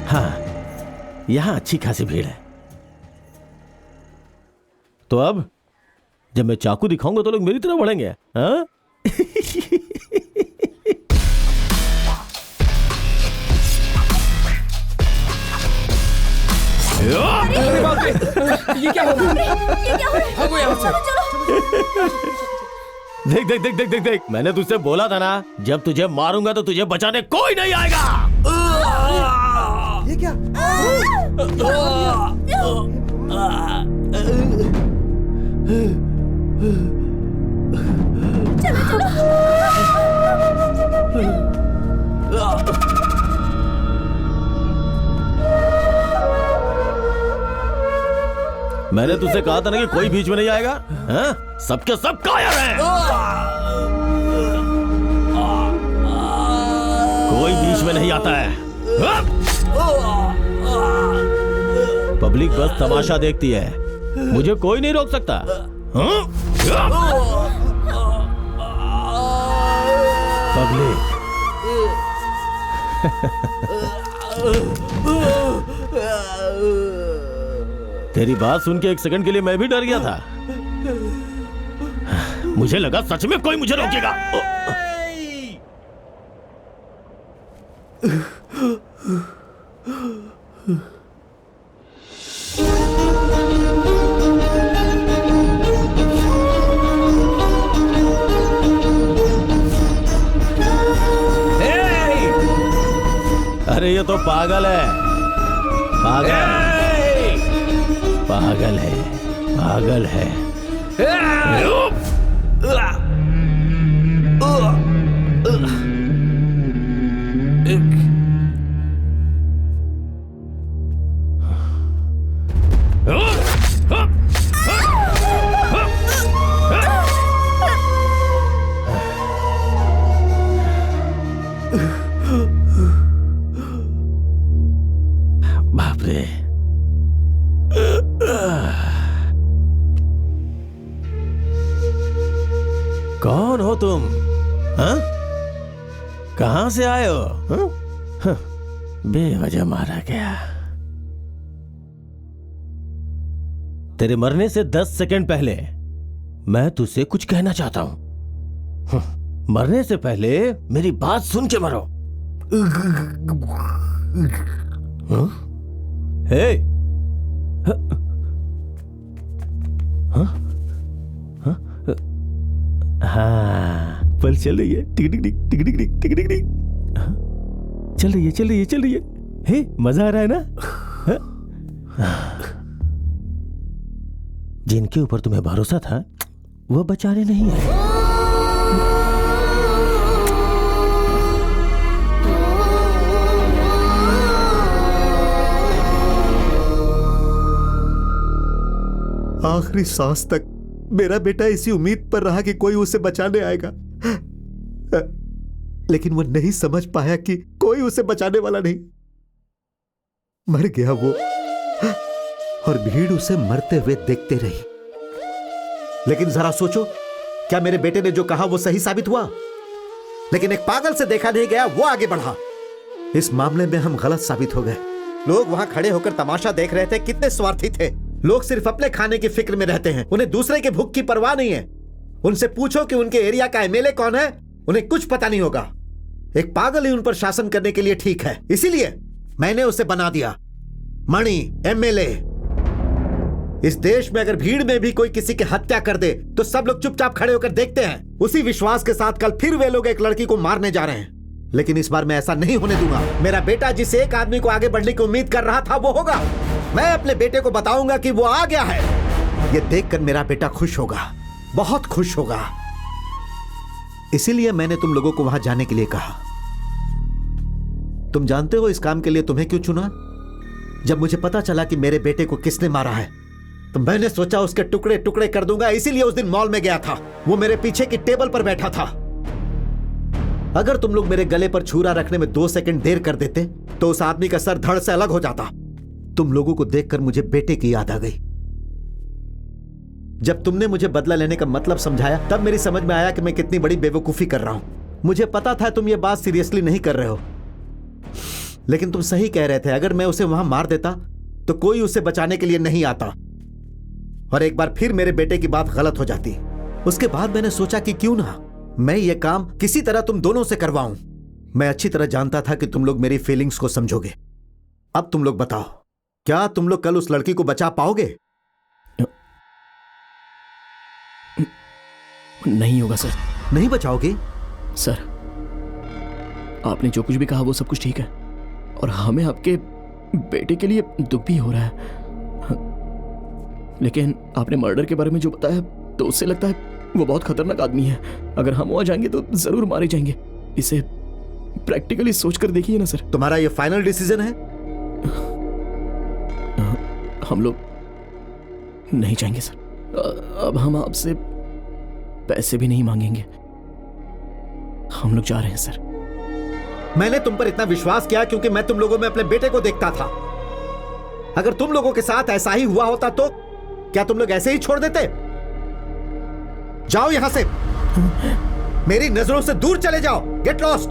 हाँ, यहां अच्छी खासी भीड़ है। तो अब जब मैं चाकू दिखाऊंगा तो लोग मेरी तरफ बढ़ेंगे। हाँ? ये क्या हो रहा है? देख देख देख देख देख देख, मैंने तुझसे बोला था ना, जब तुझे मारूंगा तो तुझे बचाने कोई नहीं आएगा। ये क्या? मैंने तुझसे कहा था ना कि कोई बीच में नहीं आएगा। हाँ? सबके सब कायर हैं। कोई बीच में नहीं आता है। पब्लिक बस तमाशा देखती है, मुझे कोई नहीं रोक सकता। पब्लिक तेरी बात सुन के एक सेकंड के लिए मैं भी डर गया था। मुझे लगा सच में कोई मुझे रोकेगा। अरे ये तो पागल है, पागल है, पागल है। बाप रे, कौन हो तुम? हाँ? कहां से आए हो? हाँ? बेवजह मारा गया। तेरे मरने से 10 सेकंड पहले मैं तुझसे कुछ कहना चाहता हूं। मरने से पहले मेरी बात सुन के मरो। हे, हाँ, पल चल रही है, टिक टिक टिक टिक टिक टिक टिक टिक टिक, चल रही है, चल रही है, चल रही है। हे, मजा आ रहा है ना? जिनके ऊपर तुम्हें भरोसा था वो बेचारे नहीं है। आखिरी सांस तक मेरा बेटा इसी उम्मीद पर रहा कि कोई उसे बचाने आएगा, लेकिन वो नहीं समझ पाया कि कोई उसे बचाने वाला नहीं। मर गया वो, और भीड़ उसे मरते हुए देखते रही। लेकिन जरा सोचो, क्या मेरे बेटे ने जो कहा वो सही साबित हुआ? लेकिन एक पागल से देखा नहीं गया, वो आगे बढ़ा। इस मामले में हम गलत साबित हो गए। लोग वहां खड़े होकर तमाशा देख रहे थे, कितने स्वार्थी थे। लोग सिर्फ अपने खाने की फिक्र में रहते हैं, उन्हें दूसरे के भूख की परवाह नहीं है। उनसे पूछो कि उनके एरिया का एमएलए कौन है, उन्हें कुछ पता नहीं होगा। एक पागल ही उन पर शासन करने के लिए ठीक है, इसीलिए मैंने उसे बना दिया मणि एमएलए। इस देश में अगर भीड़ में भी कोई किसी की हत्या कर दे तो सब लोग चुपचाप खड़े होकर देखते हैं। उसी विश्वास के साथ कल फिर वे लोग एक लड़की को मारने जा रहे हैं, लेकिन इस बार मैं ऐसा नहीं होने दूंगा। मेरा बेटा जिस एक आदमी को आगे बढ़ने की उम्मीद कर रहा था वो होगा। मैं अपने बेटे को बताऊंगा कि वो आ गया है। ये देखकर मेरा बेटा खुश होगा, बहुत खुश होगा। इसीलिए मैंने तुम लोगों को वहां जाने के लिए कहा। तुम जानते हो इस काम के लिए तुम्हें क्यों चुना? जब मुझे पता चला कि मेरे बेटे को किसने मारा है तो मैंने सोचा उसके टुकड़े टुकड़े कर दूंगा। इसीलिए उस दिन मॉल में गया था। वो मेरे पीछे की टेबल पर बैठा था। अगर तुम लोग मेरे गले पर छुरा रखने में 2 सेकंड देर कर देते तो उस आदमी का सर धड़ से अलग हो जाता। तुम लोगों को देखकर मुझे बेटे की याद आ गई। जब तुमने मुझे बदला लेने का मतलब समझाया तब मेरी समझ में आया कि मैं कितनी बड़ी बेवकूफी कर रहा हूं। मुझे पता था तुम ये बात सीरियसली नहीं कर रहे हो, लेकिन तुम सही कह रहे थे। अगर मैं उसे वहां मार देता तो कोई उसे बचाने के लिए नहीं आता, और एक बार फिर मेरे बेटे की बात गलत हो जाती। उसके बाद मैंने सोचा कि क्यों ना मैं ये काम किसी तरह तुम दोनों से करवाऊं। मैं अच्छी तरह जानता था कि तुम लोग मेरी फीलिंग्स को समझोगे। अब तुम लोग बताओ, क्या तुम लोग कल उस लड़की को बचा पाओगे? नहीं होगा सर। नहीं बचाओगे? सर, आपने जो कुछ भी कहा वो सब कुछ ठीक है, और हमें आपके बेटे के लिए दुख भी हो रहा है, लेकिन आपने मर्डर के बारे में जो बताया तो उससे लगता है वो बहुत खतरनाक आदमी है। अगर हम वहां जाएंगे तो जरूर मारे जाएंगे। इसे प्रैक्टिकली सोचकर देखिए ना सर। तुम्हारा ये फाइनल डिसीजन है? हम लोग नहीं जाएंगे सर। अब हम आपसे पैसे भी नहीं मांगेंगे। हम लोग जा रहे हैं सर। मैंने तुम पर इतना विश्वास किया क्योंकि मैं तुम लोगों में अपने बेटे को देखता था। अगर तुम लोगों के साथ ऐसा ही हुआ होता तो क्या तुम लोग ऐसे ही छोड़ देते? जाओ यहां से, मेरी नजरों से दूर चले जाओ। Get lost.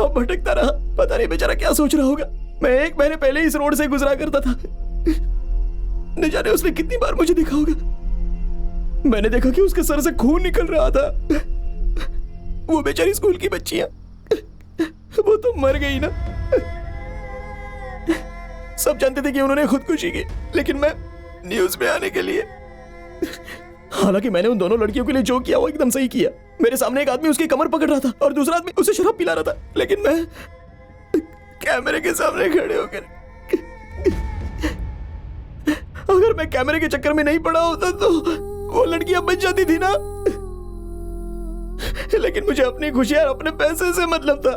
अब भटकता रहा। पता नहीं बेचारा क्या सोच रहा होगा। मैं 1 महीने पहले इस रोड से गुजरा करता था। न जाने उसने कितनी बार मुझे देखा होगा। मैंने देखा कि उसके सर से खून निकल रहा था। वो बेचारी स्कूल की बच्चियां, वो तो मर गई ना। सब जानते थे कि उन्होंने खुदकुशी की, लेकिन मैं न्यूज में आने के लिए, हालांकि मैंने उन दोनों लड़कियों के लिए जो किया वो एकदम सही किया। मेरे सामने एक आदमी उसकी कमर पकड़ रहा था और दूसरा आदमी उसे शराब पिला रहा था, लेकिन मैं कैमरे के सामने खड़े होकर, अगर मैं कैमरे के चक्कर में नहीं पड़ा होता तो वो लड़कियां बच जाती थी ना। लेकिन मुझे अपनी खुशी और अपने पैसे से मतलब था।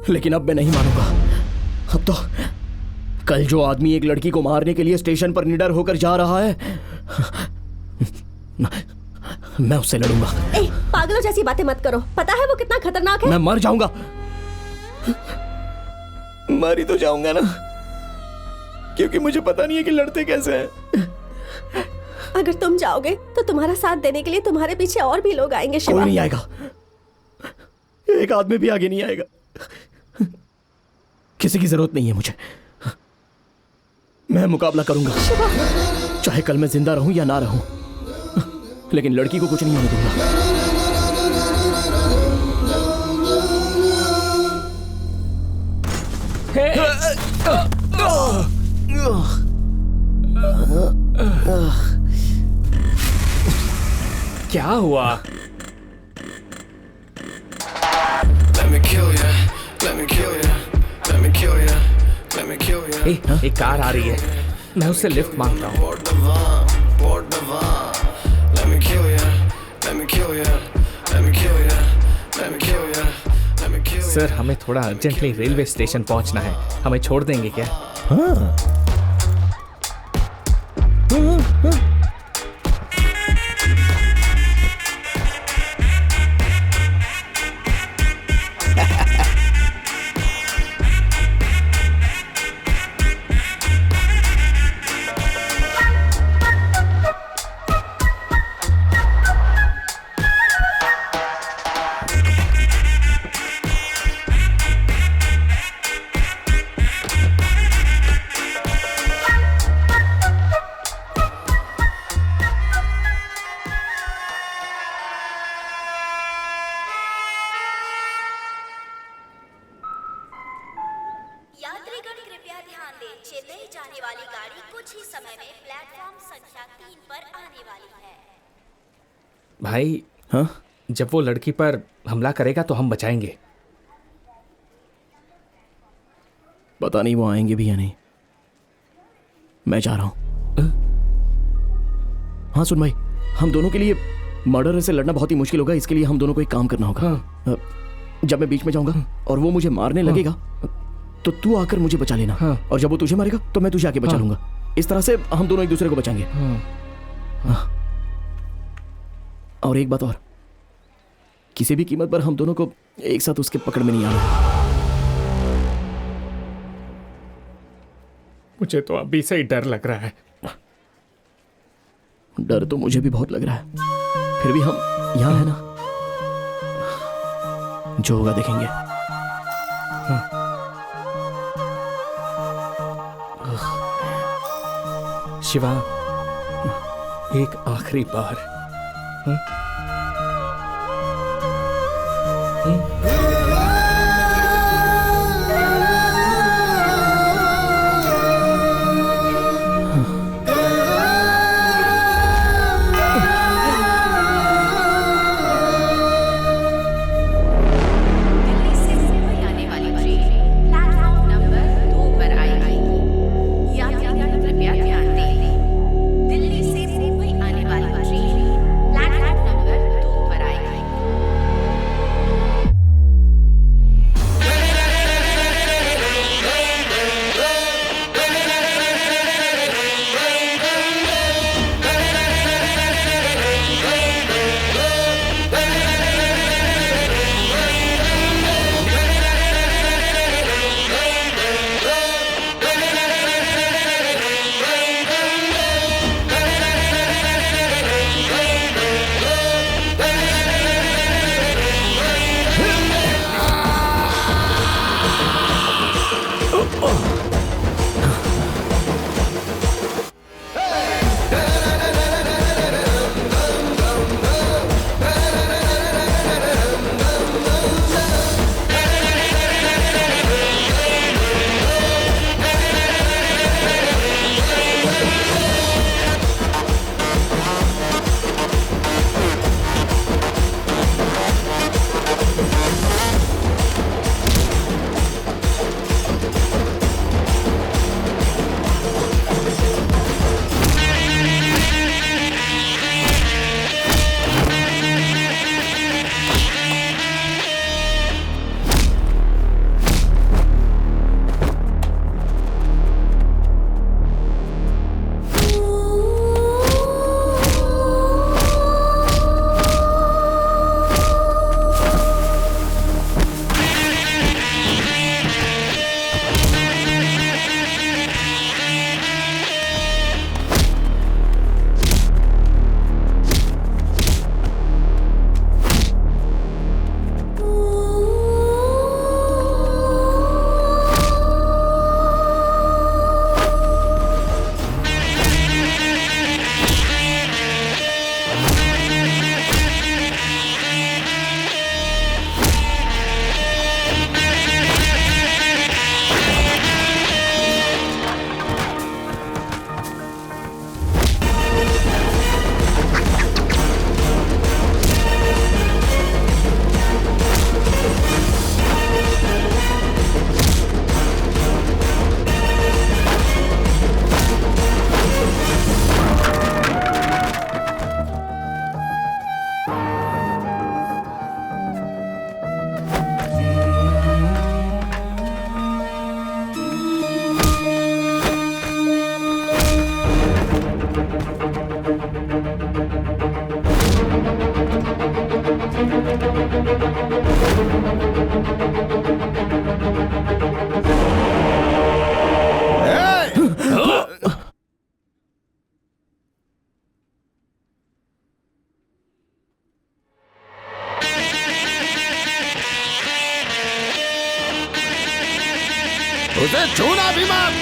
लेकिन अब मैं नहीं मानूंगा। अब तो कल जो आदमी एक लड़की को मारने के लिए स्टेशन पर निडर होकर जा रहा है, मैं उससे लड़ूंगा। पागलों जैसी बातें मत करो। पता है वो कितना खतरनाक है? मैं मर जाऊंगा। मर ही तो जाऊंगा ना, क्योंकि मुझे पता नहीं है कि लड़ते कैसे हैं। अगर तुम जाओगे तो तुम्हारा साथ देने के लिए तुम्हारे पीछे और भी लोग आएंगे शिवा। कोई नहीं आएगा, एक आदमी भी आगे नहीं आएगा। किसी की जरूरत नहीं है मुझे। मैं मुकाबला करूंगा, चाहे कल मैं जिंदा रहूं या ना रहूं, लेकिन लड़की को कुछ नहीं होने दूंगा। क्या हुआ? एक कार आ रही है, मैं उससे लिफ्ट मांगता हूँ। सर, हमें थोड़ा अर्जेंटली रेलवे स्टेशन पहुंचना है, हमें छोड़ देंगे क्या? हाँ। भाई, हाँ? जब वो लड़की पर हमला करेगा तो हम बचाएंगे। पता नहीं वो आएंगे भी या नहीं। मैं जा रहा हूं। हाँ सुन भाई, हम दोनों के लिए मर्डर से लड़ना बहुत ही मुश्किल होगा, इसके लिए हम दोनों को एक काम करना होगा। हाँ। जब मैं बीच में जाऊंगा और वो मुझे मारने लगेगा तो तू आकर मुझे बचा लेना। हाँ। और जब वो तुझे मारेगा तो मैं तुझे आके बचा लूंगा। इस तरह से हम दोनों एक दूसरे को बचाएंगे। हाँ। और एक बात और, किसी भी कीमत पर हम दोनों को एक साथ उसके पकड़ में नहीं आना। मुझे तो अभी से ही डर लग रहा है। डर तो मुझे भी बहुत लग रहा है, फिर भी हम यहां है ना, जो होगा देखेंगे। शिवा, एक आखिरी बार। उसे छूना भी मत।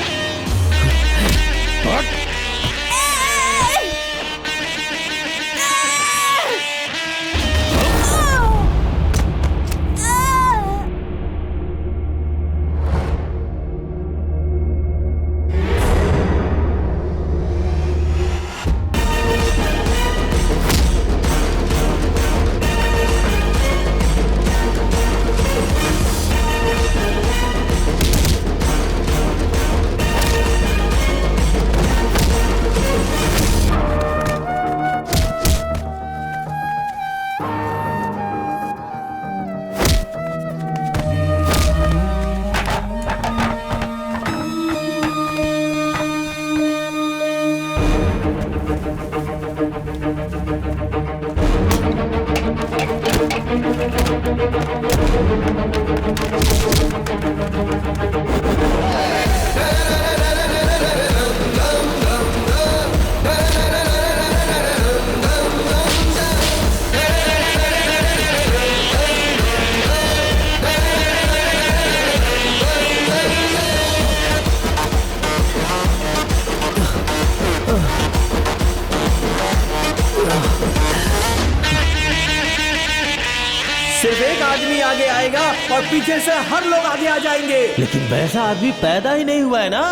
सिर्फ एक आदमी आगे आएगा और पीछे से हर लोग आगे आ जाएंगे। लेकिन वैसा आदमी पैदा ही नहीं हुआ है ना।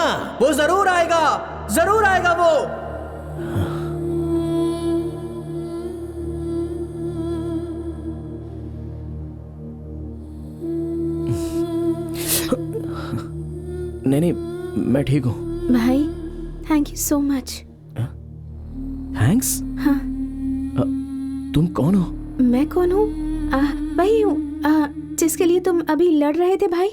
वो जरूर आएगा वो। नहीं, मैं ठीक हूँ। भाई thank you so much. Thanks? हाँ। तुम कौन हो? मैं कौन हूँ? वही हूँ जिसके लिए तुम अभी लड़ रहे थे भाई।